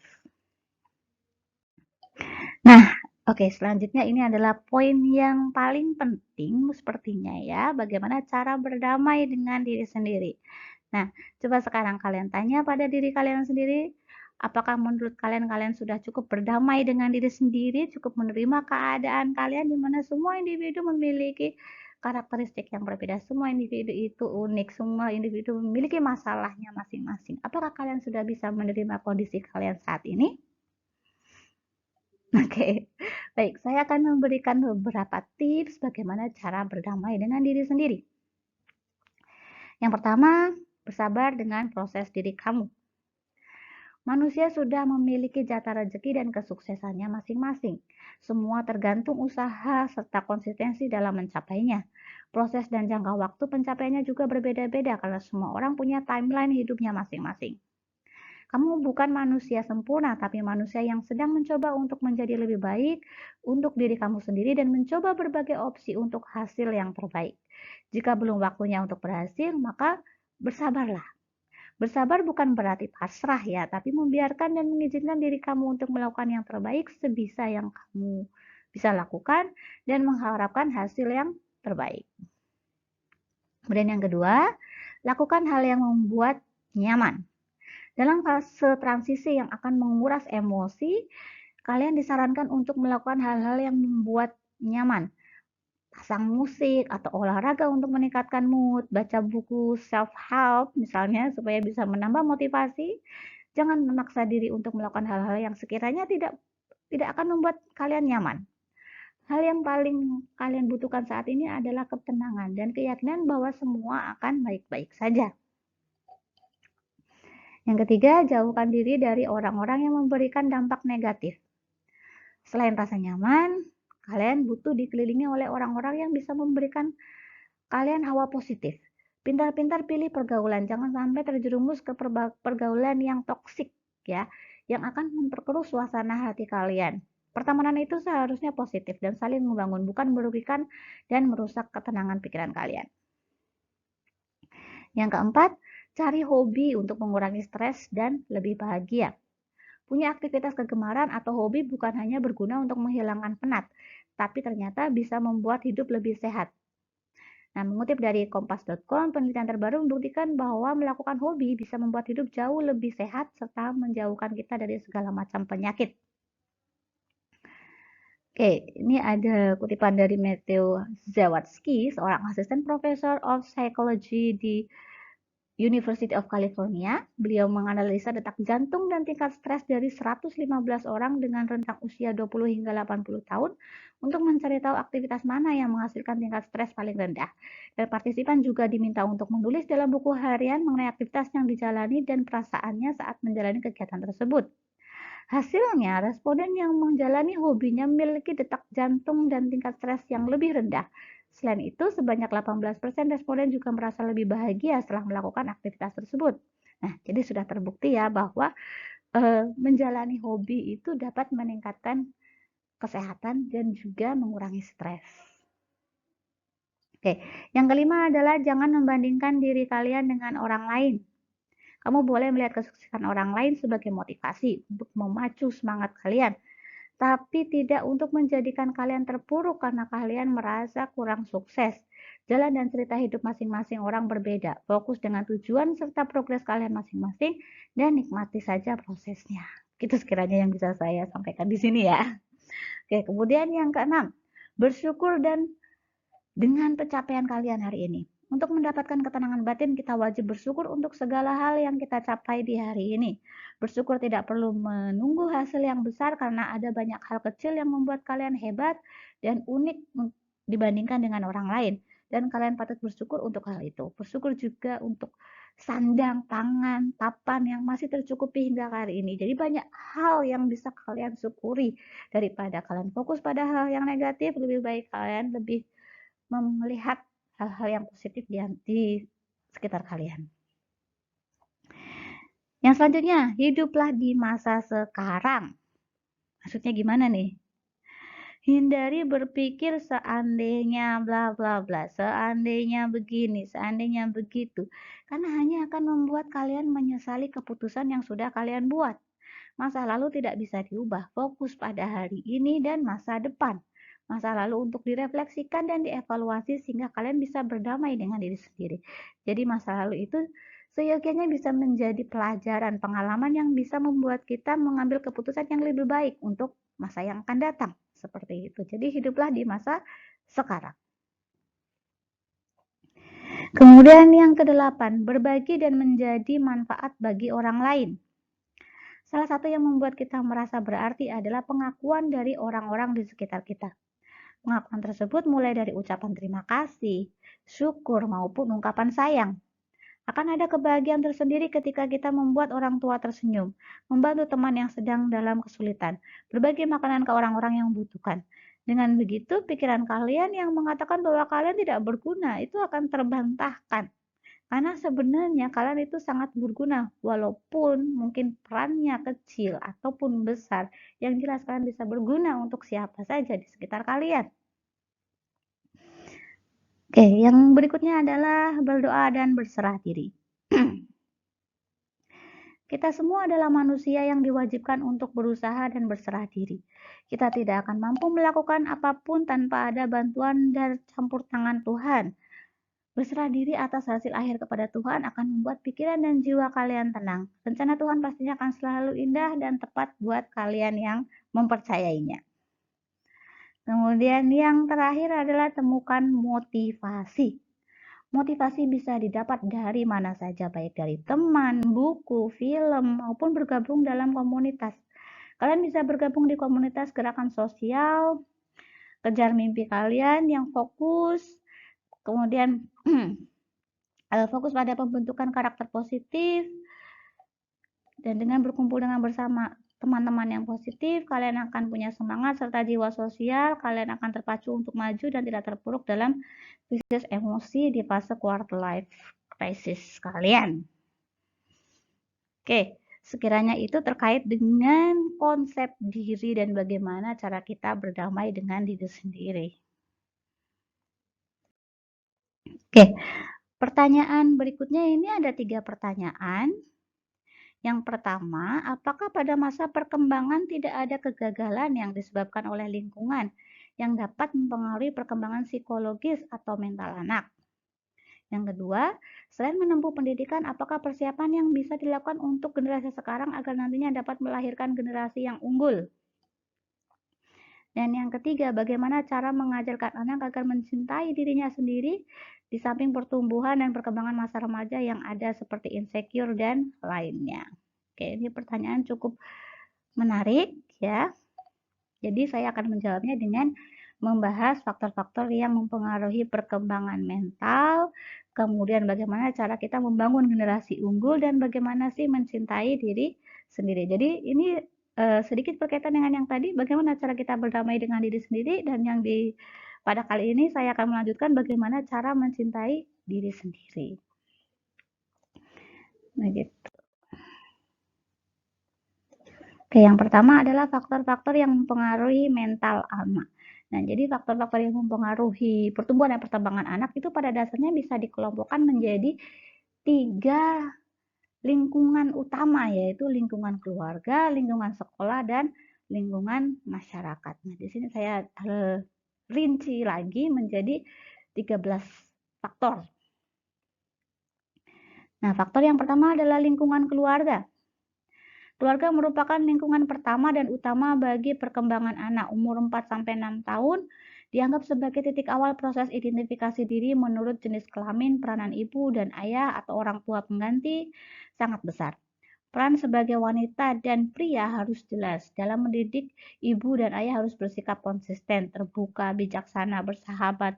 Nah, oke, selanjutnya ini adalah poin yang paling penting sepertinya ya, bagaimana cara berdamai dengan diri sendiri. Nah, coba sekarang kalian tanya pada diri kalian sendiri, apakah menurut kalian sudah cukup berdamai dengan diri sendiri, cukup menerima keadaan kalian di mana semua individu memiliki karakteristik yang berbeda, semua individu itu unik, semua individu memiliki masalahnya masing-masing. Apakah kalian sudah bisa menerima kondisi kalian saat ini? Oke, baik. Saya akan memberikan beberapa tips bagaimana cara berdamai dengan diri sendiri. Yang pertama, bersabar dengan proses diri kamu. Manusia sudah memiliki jatah rezeki dan kesuksesannya masing-masing. Semua tergantung usaha serta konsistensi dalam mencapainya. Proses dan jangka waktu pencapaiannya juga berbeda-beda karena semua orang punya timeline hidupnya masing-masing. Kamu bukan manusia sempurna, tapi manusia yang sedang mencoba untuk menjadi lebih baik untuk diri kamu sendiri dan mencoba berbagai opsi untuk hasil yang terbaik. Jika belum waktunya untuk berhasil, maka bersabarlah. Bersabar bukan berarti pasrah ya, tapi membiarkan dan mengizinkan diri kamu untuk melakukan yang terbaik sebisa yang kamu bisa lakukan dan mengharapkan hasil yang terbaik. Kemudian yang kedua, lakukan hal yang membuat nyaman. Dalam fase transisi yang akan menguras emosi, kalian disarankan untuk melakukan hal-hal yang membuat nyaman. Pasang musik atau olahraga untuk meningkatkan mood, baca buku self-help misalnya supaya bisa menambah motivasi. Jangan memaksa diri untuk melakukan hal-hal yang sekiranya tidak akan membuat kalian nyaman. Hal yang paling kalian butuhkan saat ini adalah ketenangan dan keyakinan bahwa semua akan baik-baik saja. Yang ketiga, jauhkan diri dari orang-orang yang memberikan dampak negatif. Selain rasa nyaman, kalian butuh dikelilingi oleh orang-orang yang bisa memberikan kalian hawa positif. Pintar-pintar pilih pergaulan, jangan sampai terjerumus ke pergaulan yang toksik ya, yang akan memperkeruh suasana hati kalian. Pertemanan itu seharusnya positif dan saling membangun, bukan merugikan dan merusak ketenangan pikiran kalian. Yang keempat, cari hobi untuk mengurangi stres dan lebih bahagia. Punya aktivitas kegemaran atau hobi bukan hanya berguna untuk menghilangkan penat, tapi ternyata bisa membuat hidup lebih sehat. Nah, mengutip dari kompas.com, penelitian terbaru membuktikan bahwa melakukan hobi bisa membuat hidup jauh lebih sehat serta menjauhkan kita dari segala macam penyakit. Oke, ini ada kutipan dari Matthew Zawadzki, seorang asisten profesor of psychology di University of California. Beliau menganalisa detak jantung dan tingkat stres dari 115 orang dengan rentang usia 20 hingga 80 tahun untuk mencari tahu aktivitas mana yang menghasilkan tingkat stres paling rendah. Dan partisipan juga diminta untuk menulis dalam buku harian mengenai aktivitas yang dijalani dan perasaannya saat menjalani kegiatan tersebut. Hasilnya, responden yang menjalani hobinya memiliki detak jantung dan tingkat stres yang lebih rendah. Selain itu, sebanyak 18% responden juga merasa lebih bahagia setelah melakukan aktivitas tersebut. Nah, jadi sudah terbukti ya bahwa menjalani hobi itu dapat meningkatkan kesehatan dan juga mengurangi stres. Oke, yang kelima adalah jangan membandingkan diri kalian dengan orang lain. Kamu boleh melihat kesuksesan orang lain sebagai motivasi untuk memacu semangat kalian. tapi tidak untuk menjadikan kalian terpuruk karena kalian merasa kurang sukses. Jalan dan cerita hidup masing-masing orang berbeda. Fokus dengan tujuan serta progres kalian masing-masing dan nikmati saja prosesnya. Itu sekiranya yang bisa saya sampaikan di sini ya. Oke, kemudian yang keenam, bersyukur dan dengan pencapaian kalian hari ini. Untuk mendapatkan ketenangan batin, kita wajib bersyukur untuk segala hal yang kita capai di hari ini. Bersyukur tidak perlu menunggu hasil yang besar karena ada banyak hal kecil yang membuat kalian hebat dan unik dibandingkan dengan orang lain. Dan kalian patut bersyukur untuk hal itu. Bersyukur juga untuk sandang, pangan, papan yang masih tercukupi hingga hari ini. Jadi banyak hal yang bisa kalian syukuri daripada kalian fokus pada hal yang negatif. Lebih baik kalian lebih melihat hal-hal yang positif di sekitar kalian. Yang selanjutnya, hiduplah di masa sekarang. Maksudnya gimana nih? Hindari berpikir seandainya bla bla bla, seandainya begini, seandainya begitu. Karena hanya akan membuat kalian menyesali keputusan yang sudah kalian buat. Masa lalu tidak bisa diubah, fokus pada hari ini dan masa depan. Masa lalu untuk direfleksikan dan dievaluasi sehingga kalian bisa berdamai dengan diri sendiri. Jadi masa lalu itu seyogianya bisa menjadi pelajaran, pengalaman yang bisa membuat kita mengambil keputusan yang lebih baik untuk masa yang akan datang. Seperti itu. Jadi hiduplah di masa sekarang. Kemudian yang kedelapan, berbagi dan menjadi manfaat bagi orang lain. Salah satu yang membuat kita merasa berarti adalah pengakuan dari orang-orang di sekitar kita. Pengakuan tersebut mulai dari ucapan terima kasih, syukur, maupun ungkapan sayang. Akan ada kebahagiaan tersendiri ketika kita membuat orang tua tersenyum, membantu teman yang sedang dalam kesulitan, berbagi makanan ke orang-orang yang membutuhkan. Dengan begitu, pikiran kalian yang mengatakan bahwa kalian tidak berguna itu akan terbantahkan. Karena sebenarnya kalian itu sangat berguna, walaupun mungkin perannya kecil ataupun besar, yang jelas kalian bisa berguna untuk siapa saja di sekitar kalian. Oke, yang berikutnya adalah berdoa dan berserah diri. Kita semua adalah manusia yang diwajibkan untuk berusaha dan berserah diri. Kita tidak akan mampu melakukan apapun tanpa ada bantuan dan campur tangan Tuhan. Berserah diri atas hasil akhir kepada Tuhan akan membuat pikiran dan jiwa kalian tenang. Rencana Tuhan pastinya akan selalu indah dan tepat buat kalian yang mempercayainya. Kemudian yang terakhir adalah temukan motivasi. Motivasi bisa didapat dari mana saja, baik dari teman, buku, film, maupun bergabung dalam komunitas. Kalian bisa bergabung di komunitas gerakan sosial, kejar mimpi kalian yang fokus, kemudian fokus pada pembentukan karakter positif, dan dengan berkumpul dengan bersama teman-teman yang positif, kalian akan punya semangat serta jiwa sosial, kalian akan terpacu untuk maju dan tidak terpuruk dalam krisis emosi di fase quarter life crisis kalian. Oke, sekiranya itu terkait dengan konsep diri dan bagaimana cara kita berdamai dengan diri sendiri. Oke, pertanyaan berikutnya ini ada 3 pertanyaan. Yang pertama, apakah pada masa perkembangan tidak ada kegagalan yang disebabkan oleh lingkungan yang dapat mempengaruhi perkembangan psikologis atau mental anak? Yang kedua, selain menempuh pendidikan, apakah persiapan yang bisa dilakukan untuk generasi sekarang agar nantinya dapat melahirkan generasi yang unggul? Dan yang ketiga, bagaimana cara mengajarkan anak agar mencintai dirinya sendiri di samping pertumbuhan dan perkembangan masa remaja yang ada seperti insecure dan lainnya. Oke, ini pertanyaan cukup menarik ya. Jadi saya akan menjawabnya dengan membahas faktor-faktor yang mempengaruhi perkembangan mental, kemudian bagaimana cara kita membangun generasi unggul dan bagaimana sih mencintai diri sendiri. Jadi ini sedikit berkaitan dengan yang tadi, bagaimana cara kita berdamai dengan diri sendiri, dan yang pada kali ini saya akan melanjutkan bagaimana cara mencintai diri sendiri. Nah, gitu. Oke, yang pertama adalah faktor-faktor yang mempengaruhi mental anak. Nah, jadi faktor-faktor yang mempengaruhi pertumbuhan dan perkembangan anak itu pada dasarnya bisa dikelompokkan menjadi 3 lingkungan utama, yaitu lingkungan keluarga, lingkungan sekolah, dan lingkungan masyarakat. Nah, di sini saya rinci lagi menjadi 13 faktor. Nah, faktor yang pertama adalah lingkungan keluarga. Keluarga merupakan lingkungan pertama dan utama bagi perkembangan anak. Umur 4-6 tahun dianggap sebagai titik awal proses identifikasi diri menurut jenis kelamin, peranan ibu dan ayah atau orang tua pengganti sangat besar. Peran sebagai wanita dan pria harus jelas. Dalam mendidik, ibu dan ayah harus bersikap konsisten, terbuka, bijaksana, bersahabat,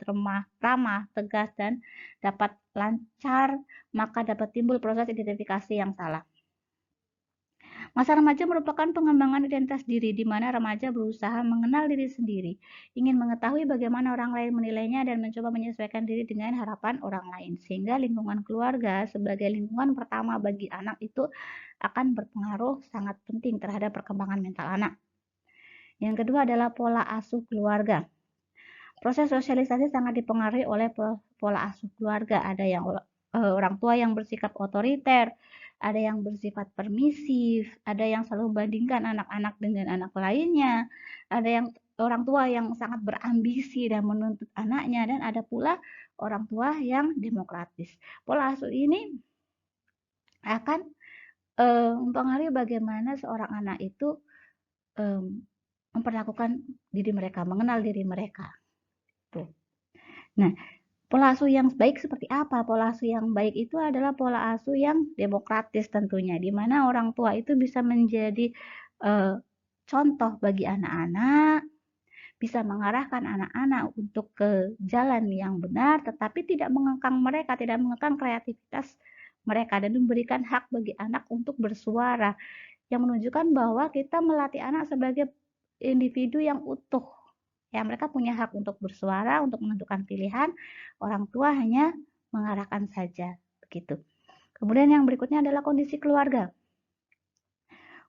ramah, tegas, dan dapat lancar, maka dapat timbul proses identifikasi yang salah. Masa remaja merupakan pengembangan identitas diri, di mana remaja berusaha mengenal diri sendiri, ingin mengetahui bagaimana orang lain menilainya, dan mencoba menyesuaikan diri dengan harapan orang lain. Sehingga lingkungan keluarga sebagai lingkungan pertama bagi anak itu akan berpengaruh sangat penting terhadap perkembangan mental anak. Yang kedua adalah pola asuh keluarga. Proses sosialisasi sangat dipengaruhi oleh pola asuh keluarga. Ada yang orang tua yang bersikap otoriter, ada yang bersifat permisif, ada yang selalu membandingkan anak-anak dengan anak lainnya, ada yang orang tua yang sangat berambisi dan menuntut anaknya, dan ada pula orang tua yang demokratis. Pola asuh ini akan mempengaruhi bagaimana seorang anak itu memperlakukan diri mereka, mengenal diri mereka. Tuh. Nah, pola asuh yang baik seperti apa? Pola asuh yang baik itu adalah pola asuh yang demokratis tentunya, di mana orang tua itu bisa menjadi contoh bagi anak-anak, bisa mengarahkan anak-anak untuk ke jalan yang benar, tetapi tidak mengekang mereka, tidak mengekang kreativitas mereka, dan memberikan hak bagi anak untuk bersuara, yang menunjukkan bahwa kita melatih anak sebagai individu yang utuh. Ya, mereka punya hak untuk bersuara, untuk menentukan pilihan. Orang tua hanya mengarahkan saja, begitu. Kemudian yang berikutnya adalah kondisi keluarga.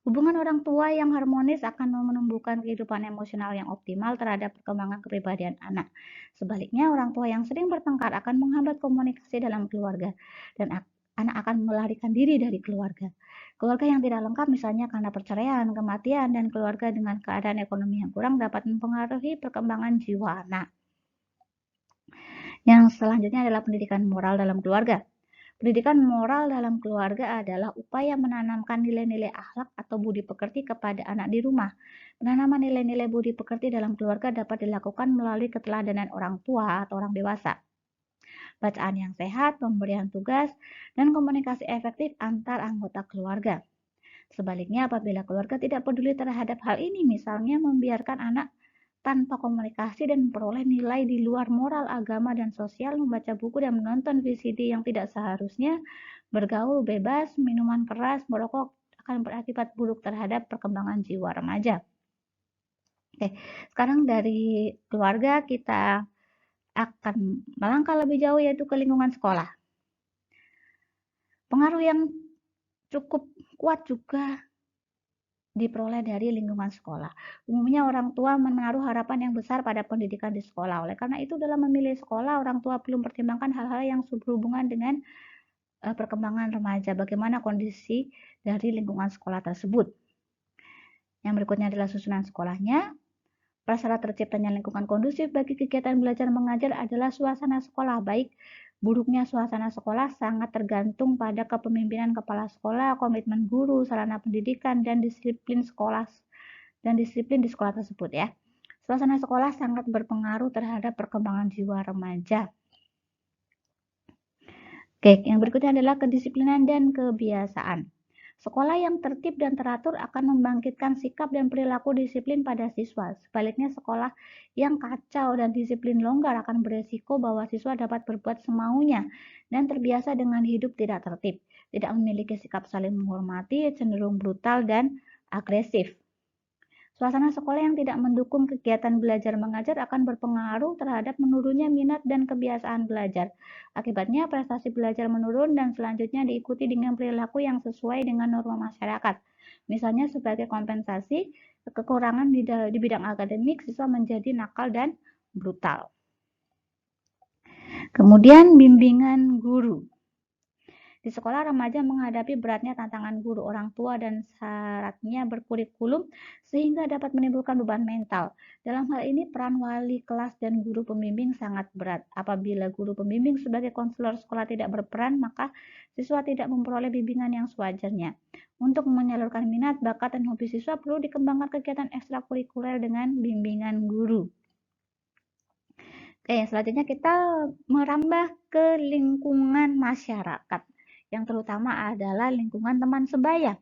Hubungan orang tua yang harmonis akan menumbuhkan kehidupan emosional yang optimal terhadap perkembangan kepribadian anak. Sebaliknya, orang tua yang sering bertengkar akan menghambat komunikasi dalam keluarga, dan anak akan melarikan diri dari keluarga. Keluarga yang tidak lengkap misalnya karena perceraian, kematian, dan keluarga dengan keadaan ekonomi yang kurang dapat mempengaruhi perkembangan jiwa anak. Yang selanjutnya adalah pendidikan moral dalam keluarga. Pendidikan moral dalam keluarga adalah upaya menanamkan nilai-nilai akhlak atau budi pekerti kepada anak di rumah. Penanaman nilai-nilai budi pekerti dalam keluarga dapat dilakukan melalui keteladanan orang tua atau orang dewasa, bacaan yang sehat, pemberian tugas, dan komunikasi efektif antar anggota keluarga. Sebaliknya, apabila keluarga tidak peduli terhadap hal ini, misalnya membiarkan anak tanpa komunikasi dan memperoleh nilai di luar moral, agama, dan sosial, membaca buku dan menonton VCD yang tidak seharusnya, bergaul bebas, minuman keras, merokok akan berakibat buruk terhadap perkembangan jiwa remaja. Oke, sekarang dari keluarga kita akan melangkah lebih jauh, yaitu ke lingkungan sekolah. Pengaruh yang cukup kuat juga diperoleh dari lingkungan sekolah. Umumnya orang tua menaruh harapan yang besar pada pendidikan di sekolah. Oleh karena itu, dalam memilih sekolah, orang tua perlu mempertimbangkan hal-hal yang berhubungan dengan perkembangan remaja, bagaimana kondisi dari lingkungan sekolah tersebut. Yang berikutnya adalah susunan sekolahnya. Prasyarat terciptanya lingkungan kondusif bagi kegiatan belajar mengajar adalah suasana sekolah. Baik buruknya suasana sekolah sangat tergantung pada kepemimpinan kepala sekolah, komitmen guru, sarana pendidikan, dan disiplin di sekolah tersebut ya. Suasana sekolah sangat berpengaruh terhadap perkembangan jiwa remaja. Oke, yang berikutnya adalah kedisiplinan dan kebiasaan. Sekolah yang tertib dan teratur akan membangkitkan sikap dan perilaku disiplin pada siswa. Sebaliknya, sekolah yang kacau dan disiplin longgar akan beresiko bahwa siswa dapat berbuat semaunya dan terbiasa dengan hidup tidak tertib, tidak memiliki sikap saling menghormati, cenderung brutal dan agresif. Suasana sekolah yang tidak mendukung kegiatan belajar mengajar akan berpengaruh terhadap menurunnya minat dan kebiasaan belajar. Akibatnya, prestasi belajar menurun dan selanjutnya diikuti dengan perilaku yang sesuai dengan norma masyarakat. Misalnya, sebagai kompensasi kekurangan di bidang akademik, siswa menjadi nakal dan brutal. Kemudian, bimbingan guru. Di sekolah, remaja menghadapi beratnya tantangan guru, orang tua, dan syaratnya berkurikulum sehingga dapat menimbulkan beban mental. Dalam hal ini, peran wali kelas dan guru pembimbing sangat berat. Apabila guru pembimbing sebagai konselor sekolah tidak berperan, maka siswa tidak memperoleh bimbingan yang sewajarnya. Untuk menyalurkan minat, bakat, dan hobi siswa, perlu dikembangkan kegiatan ekstrakurikuler dengan bimbingan guru. Oke, selanjutnya kita merambah ke lingkungan masyarakat, yang terutama adalah lingkungan teman sebaya.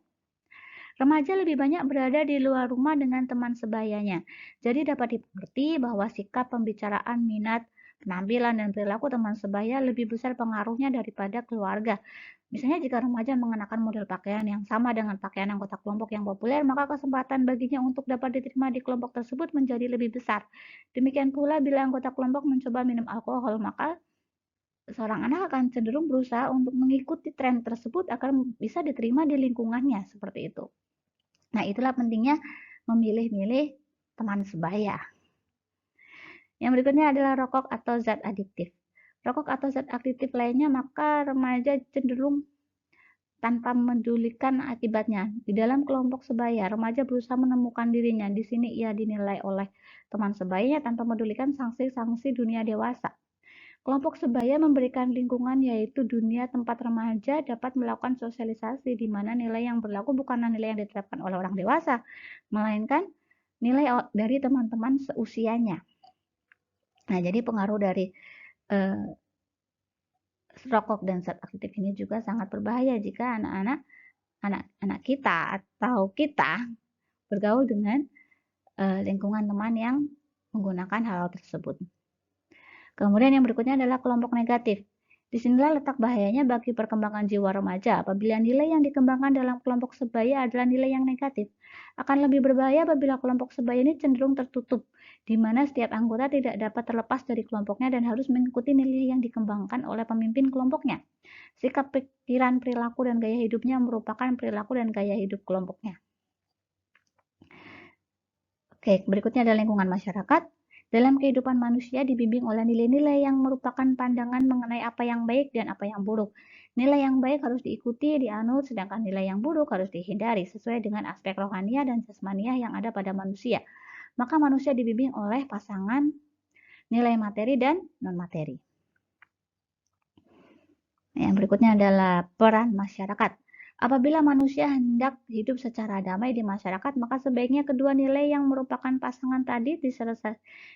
Remaja lebih banyak berada di luar rumah dengan teman sebayanya. Jadi dapat dimengerti bahwa sikap, pembicaraan, minat, penampilan, dan perilaku teman sebaya lebih besar pengaruhnya daripada keluarga. Misalnya jika remaja mengenakan model pakaian yang sama dengan pakaian anggota kelompok yang populer, maka kesempatan baginya untuk dapat diterima di kelompok tersebut menjadi lebih besar. Demikian pula bila anggota kelompok mencoba minum alkohol, maka seorang anak akan cenderung berusaha untuk mengikuti tren tersebut agar bisa diterima di lingkungannya, seperti itu. Nah, itulah pentingnya memilih-milih teman sebaya. Yang berikutnya adalah rokok atau zat adiktif. Rokok atau zat adiktif lainnya, maka remaja cenderung tanpa memedulikan akibatnya. Di dalam kelompok sebaya, remaja berusaha menemukan dirinya. Di sini ia dinilai oleh teman sebayanya tanpa memedulikan sanksi-sanksi dunia dewasa. Kelompok sebaya memberikan lingkungan, yaitu dunia tempat remaja dapat melakukan sosialisasi, di mana nilai yang berlaku bukanlah nilai yang ditetapkan oleh orang dewasa, melainkan nilai dari teman-teman seusianya. Nah, jadi pengaruh dari rokok dan zat aktif ini juga sangat berbahaya jika anak kita atau kita bergaul dengan lingkungan teman yang menggunakan hal tersebut. Kemudian yang berikutnya adalah kelompok negatif. Disinilah letak bahayanya bagi perkembangan jiwa remaja apabila nilai yang dikembangkan dalam kelompok sebaya adalah nilai yang negatif. Akan lebih berbahaya apabila kelompok sebaya ini cenderung tertutup, di mana setiap anggota tidak dapat terlepas dari kelompoknya dan harus mengikuti nilai yang dikembangkan oleh pemimpin kelompoknya. Sikap, pikiran, perilaku, dan gaya hidupnya merupakan perilaku dan gaya hidup kelompoknya. Oke, berikutnya adalah lingkungan masyarakat. Dalam kehidupan manusia dibimbing oleh nilai-nilai yang merupakan pandangan mengenai apa yang baik dan apa yang buruk. Nilai yang baik harus diikuti, dianut, sedangkan nilai yang buruk harus dihindari sesuai dengan aspek rohaniah dan jasmaniah yang ada pada manusia. Maka manusia dibimbing oleh pasangan nilai materi dan non-materi. Yang berikutnya adalah peran masyarakat. Apabila manusia hendak hidup secara damai di masyarakat, maka sebaiknya kedua nilai yang merupakan pasangan tadi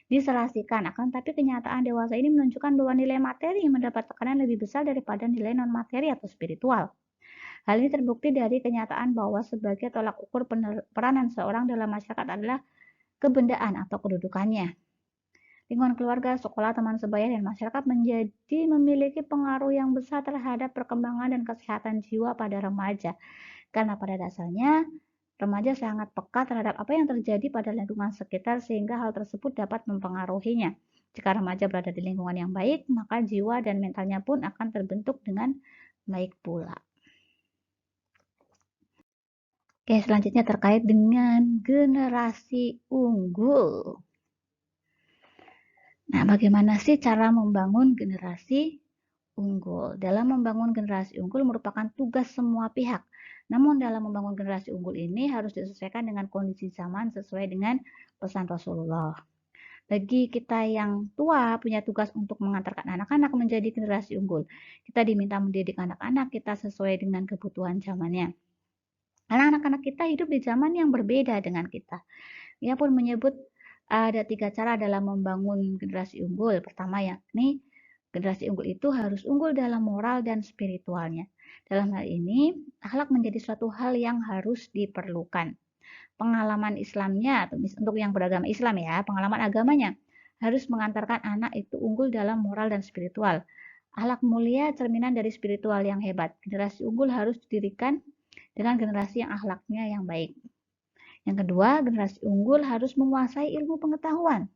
diserasikan. Akan tapi kenyataan dewasa ini menunjukkan bahwa nilai materi mendapat tekanan lebih besar daripada nilai non-materi atau spiritual. Hal ini terbukti dari kenyataan bahwa sebagai tolak ukur peranan seorang dalam masyarakat adalah kebendaan atau kedudukannya. Lingkungan keluarga, sekolah, teman sebaya, dan masyarakat memiliki pengaruh yang besar terhadap perkembangan dan kesehatan jiwa pada remaja. Karena pada dasarnya, remaja sangat peka terhadap apa yang terjadi pada lingkungan sekitar sehingga hal tersebut dapat mempengaruhinya. Jika remaja berada di lingkungan yang baik, maka jiwa dan mentalnya pun akan terbentuk dengan baik pula. Oke, selanjutnya terkait dengan generasi unggul. Nah, bagaimana sih cara membangun generasi unggul? Dalam membangun generasi unggul merupakan tugas semua pihak. Namun dalam membangun generasi unggul ini harus disesuaikan dengan kondisi zaman sesuai dengan pesan Rasulullah. Bagi kita yang tua punya tugas untuk mengantarkan anak-anak menjadi generasi unggul. Kita diminta mendidik anak-anak kita sesuai dengan kebutuhan zamannya. Karena anak-anak kita hidup di zaman yang berbeda dengan kita. Ia pun menyebut ada 3 cara dalam membangun generasi unggul. Pertama yakni generasi unggul itu harus unggul dalam moral dan spiritualnya. Dalam hal ini, akhlak menjadi suatu hal yang harus diperlukan. Pengalaman Islamnya, untuk yang beragama Islam ya, pengalaman agamanya harus mengantarkan anak itu unggul dalam moral dan spiritual. Akhlak mulia cerminan dari spiritual yang hebat. Generasi unggul harus didirikan dengan generasi yang akhlaknya yang baik. Yang kedua, generasi unggul harus menguasai ilmu pengetahuan.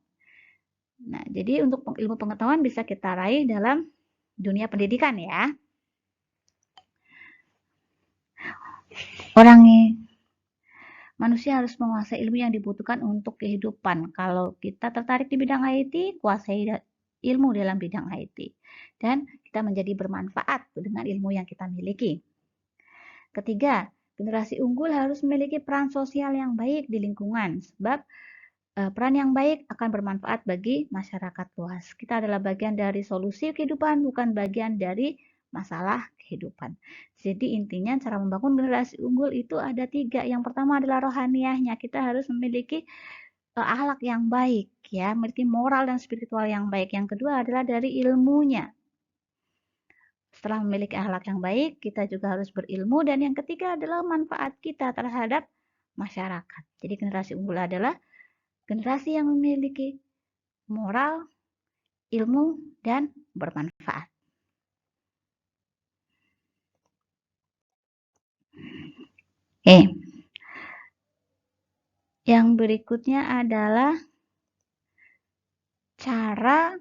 Nah, jadi untuk ilmu pengetahuan bisa kita raih dalam dunia pendidikan ya. Manusia harus menguasai ilmu yang dibutuhkan untuk kehidupan. Kalau kita tertarik di bidang IT, kuasai ilmu dalam bidang IT. Dan kita menjadi bermanfaat dengan ilmu yang kita miliki. Ketiga, generasi unggul harus memiliki peran sosial yang baik di lingkungan, sebab peran yang baik akan bermanfaat bagi masyarakat luas. Kita adalah bagian dari solusi kehidupan, bukan bagian dari masalah kehidupan. Jadi intinya cara membangun generasi unggul itu ada 3. Yang pertama adalah rohaniahnya. Kita harus memiliki akhlak yang baik, ya, memiliki moral dan spiritual yang baik. Yang kedua adalah dari ilmunya. Setelah memiliki akhlak yang baik, kita juga harus berilmu. Dan yang ketiga adalah manfaat kita terhadap masyarakat. Jadi generasi unggul adalah generasi yang memiliki moral, ilmu, dan bermanfaat. Oke. Yang berikutnya adalah cara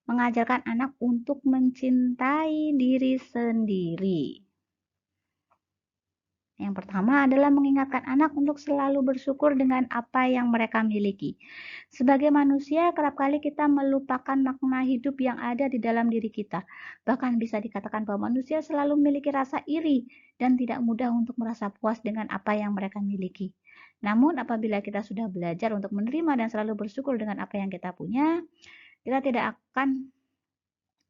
mengajarkan anak untuk mencintai diri sendiri. Yang pertama adalah mengingatkan anak untuk selalu bersyukur dengan apa yang mereka miliki. Sebagai manusia, kerap kali kita melupakan makna hidup yang ada di dalam diri kita. Bahkan bisa dikatakan bahwa manusia selalu memiliki rasa iri dan tidak mudah untuk merasa puas dengan apa yang mereka miliki. Namun apabila kita sudah belajar untuk menerima dan selalu bersyukur dengan apa yang kita punya, kita tidak akan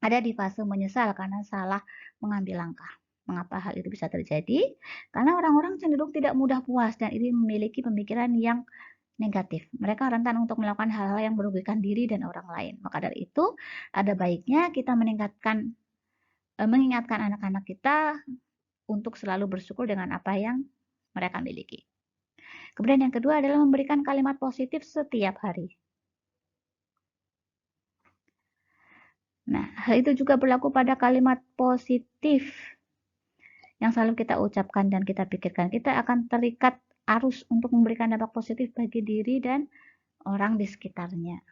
ada di fase menyesal karena salah mengambil langkah. Mengapa hal itu bisa terjadi? Karena orang-orang cenderung tidak mudah puas dan ini memiliki pemikiran yang negatif. Mereka rentan untuk melakukan hal-hal yang merugikan diri dan orang lain. Maka dari itu, ada baiknya kita mengingatkan anak-anak kita untuk selalu bersyukur dengan apa yang mereka miliki. Kemudian yang kedua adalah memberikan kalimat positif setiap hari. Nah, hal itu juga berlaku pada kalimat positif yang selalu kita ucapkan dan kita pikirkan. Kita akan terikat arus untuk memberikan dampak positif bagi diri dan orang di sekitarnya.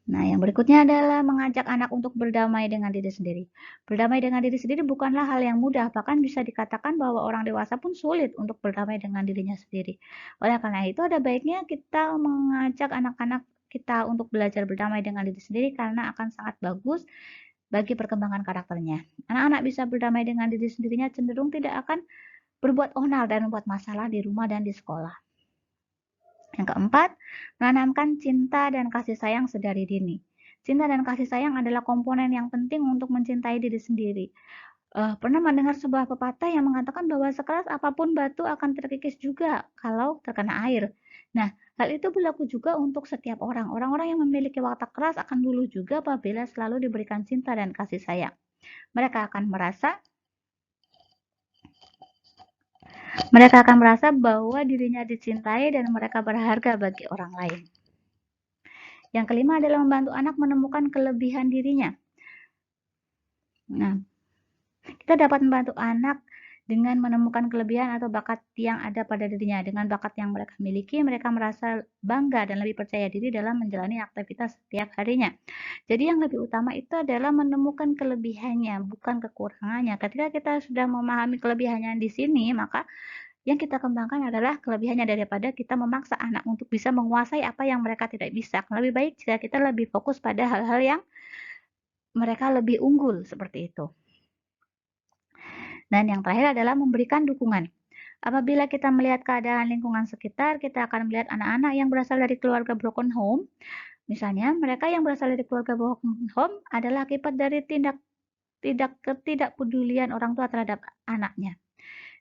Nah, yang berikutnya adalah mengajak anak untuk berdamai dengan diri sendiri. Berdamai dengan diri sendiri bukanlah hal yang mudah, bahkan bisa dikatakan bahwa orang dewasa pun sulit untuk berdamai dengan dirinya sendiri. Oleh karena itu, ada baiknya kita mengajak anak-anak kita untuk belajar berdamai dengan diri sendiri karena akan sangat bagus bagi perkembangan karakternya. Anak-anak bisa berdamai dengan diri sendirinya cenderung tidak akan berbuat onar dan membuat masalah di rumah dan di sekolah. Yang keempat, menanamkan cinta dan kasih sayang sedari dini. Cinta dan kasih sayang adalah komponen yang penting untuk mencintai diri sendiri. Pernah mendengar sebuah pepatah yang mengatakan bahwa sekeras apapun batu akan terkikis juga kalau terkena air. Nah, hal itu berlaku juga untuk setiap orang. Orang-orang yang memiliki watak keras akan luluh juga apabila selalu diberikan cinta dan kasih sayang. Mereka akan merasa bahwa dirinya dicintai dan mereka berharga bagi orang lain. Yang kelima adalah membantu anak menemukan kelebihan dirinya. Nah, kita dapat membantu anak dengan menemukan kelebihan atau bakat yang ada pada dirinya. Dengan bakat yang mereka miliki, mereka merasa bangga dan lebih percaya diri dalam menjalani aktivitas setiap harinya. Jadi yang lebih utama itu adalah menemukan kelebihannya, bukan kekurangannya. Ketika kita sudah memahami kelebihannya di sini, maka yang kita kembangkan adalah kelebihannya daripada kita memaksa anak untuk bisa menguasai apa yang mereka tidak bisa. Lebih baik jika kita lebih fokus pada hal-hal yang mereka lebih unggul seperti itu. Dan yang terakhir adalah memberikan dukungan. Apabila kita melihat keadaan lingkungan sekitar, kita akan melihat anak-anak yang berasal dari keluarga broken home. Misalnya, mereka yang berasal dari keluarga broken home adalah akibat dari ketidakpedulian orang tua terhadap anaknya.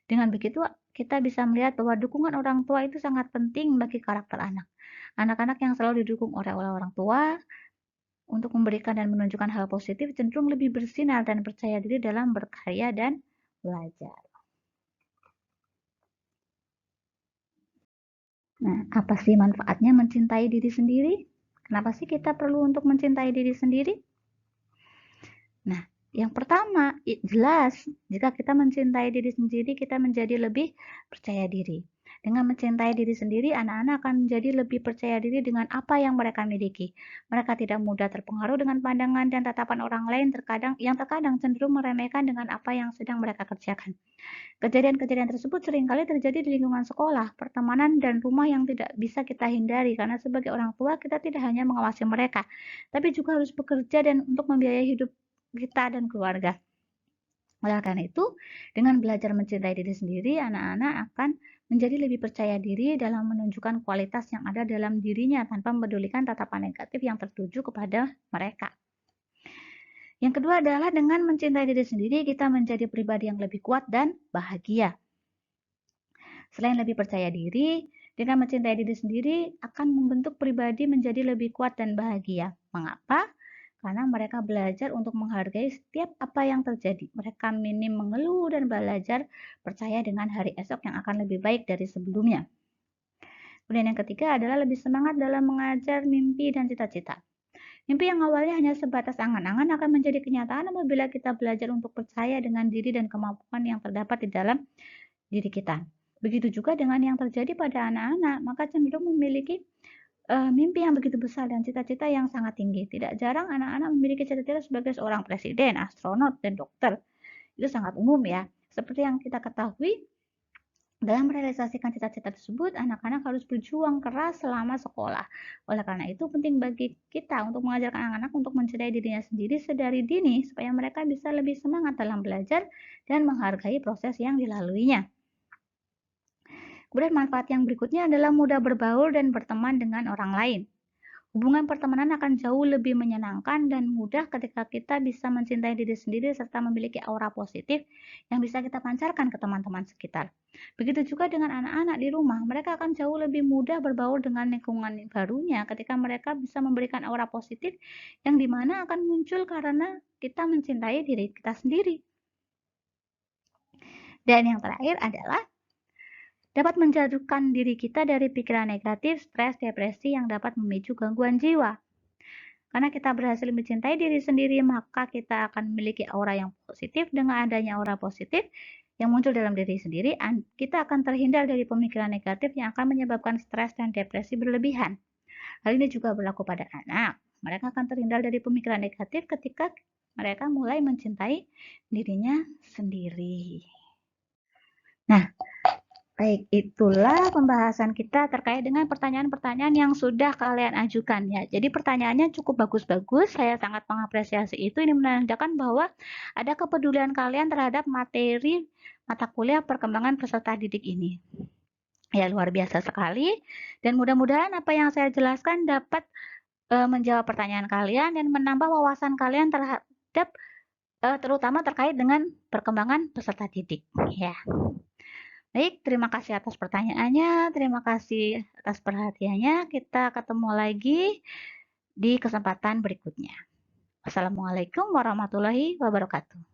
Dengan begitu, kita bisa melihat bahwa dukungan orang tua itu sangat penting bagi karakter anak. Anak-anak yang selalu didukung oleh orang tua untuk memberikan dan menunjukkan hal positif cenderung lebih bersinar dan percaya diri dalam berkarya dan belajar. Nah, apa sih manfaatnya mencintai diri sendiri? Kenapa sih kita perlu untuk mencintai diri sendiri? Nah, yang pertama, jelas jika kita mencintai diri sendiri, kita menjadi lebih percaya diri. Dengan mencintai diri sendiri, anak-anak akan menjadi lebih percaya diri dengan apa yang mereka miliki. Mereka tidak mudah terpengaruh dengan pandangan dan tatapan orang lain yang terkadang cenderung meremehkan dengan apa yang sedang mereka kerjakan. Kejadian-kejadian tersebut seringkali terjadi di lingkungan sekolah, pertemanan, dan rumah yang tidak bisa kita hindari karena sebagai orang tua kita tidak hanya mengawasi mereka, tapi juga harus bekerja dan untuk membiayai hidup kita dan keluarga. Oleh karena itu, dengan belajar mencintai diri sendiri, anak-anak akan menjadi lebih percaya diri dalam menunjukkan kualitas yang ada dalam dirinya tanpa mempedulikan tatapan negatif yang tertuju kepada mereka. Yang kedua adalah dengan mencintai diri sendiri, kita menjadi pribadi yang lebih kuat dan bahagia. Selain lebih percaya diri, dengan mencintai diri sendiri akan membentuk pribadi menjadi lebih kuat dan bahagia. Mengapa? Karena mereka belajar untuk menghargai setiap apa yang terjadi. Mereka minim mengeluh dan belajar percaya dengan hari esok yang akan lebih baik dari sebelumnya. Kemudian yang ketiga adalah lebih semangat dalam mengajar mimpi dan cita-cita. Mimpi yang awalnya hanya sebatas angan-angan akan menjadi kenyataan apabila kita belajar untuk percaya dengan diri dan kemampuan yang terdapat di dalam diri kita. Begitu juga dengan yang terjadi pada anak-anak, maka cenderung memiliki mimpi yang begitu besar dan cita-cita yang sangat tinggi. Tidak jarang anak-anak memiliki cita-cita sebagai seorang presiden, astronot, dan dokter. Itu sangat umum ya. Seperti yang kita ketahui, dalam merealisasikan cita-cita tersebut, anak-anak harus berjuang keras selama sekolah. Oleh karena itu, penting bagi kita untuk mengajarkan anak-anak untuk mencintai dirinya sendiri sedari dini, supaya mereka bisa lebih semangat dalam belajar dan menghargai proses yang dilaluinya. Kemudian manfaat yang berikutnya adalah mudah berbaur dan berteman dengan orang lain. Hubungan pertemanan akan jauh lebih menyenangkan dan mudah ketika kita bisa mencintai diri sendiri serta memiliki aura positif yang bisa kita pancarkan ke teman-teman sekitar. Begitu juga dengan anak-anak di rumah, mereka akan jauh lebih mudah berbaur dengan lingkungan barunya ketika mereka bisa memberikan aura positif yang dimana akan muncul karena kita mencintai diri kita sendiri. Dan yang terakhir adalah dapat menjauhkan diri kita dari pikiran negatif, stres, depresi yang dapat memicu gangguan jiwa. Karena kita berhasil mencintai diri sendiri, maka kita akan memiliki aura yang positif. Dengan adanya aura positif yang muncul dalam diri sendiri, kita akan terhindar dari pemikiran negatif yang akan menyebabkan stres dan depresi berlebihan. Hal ini juga berlaku pada anak. Mereka akan terhindar dari pemikiran negatif ketika mereka mulai mencintai dirinya sendiri. Nah, baik, itulah pembahasan kita terkait dengan pertanyaan-pertanyaan yang sudah kalian ajukan ya. Jadi pertanyaannya cukup bagus-bagus, saya sangat mengapresiasi itu. Ini menandakan bahwa ada kepedulian kalian terhadap materi mata kuliah perkembangan peserta didik ini. Ya, luar biasa sekali. Dan mudah-mudahan apa yang saya jelaskan dapat menjawab pertanyaan kalian dan menambah wawasan kalian terhadap terutama terkait dengan perkembangan peserta didik ya. Baik, terima kasih atas pertanyaannya, terima kasih atas perhatiannya. Kita ketemu lagi di kesempatan berikutnya. Wassalamualaikum warahmatullahi wabarakatuh.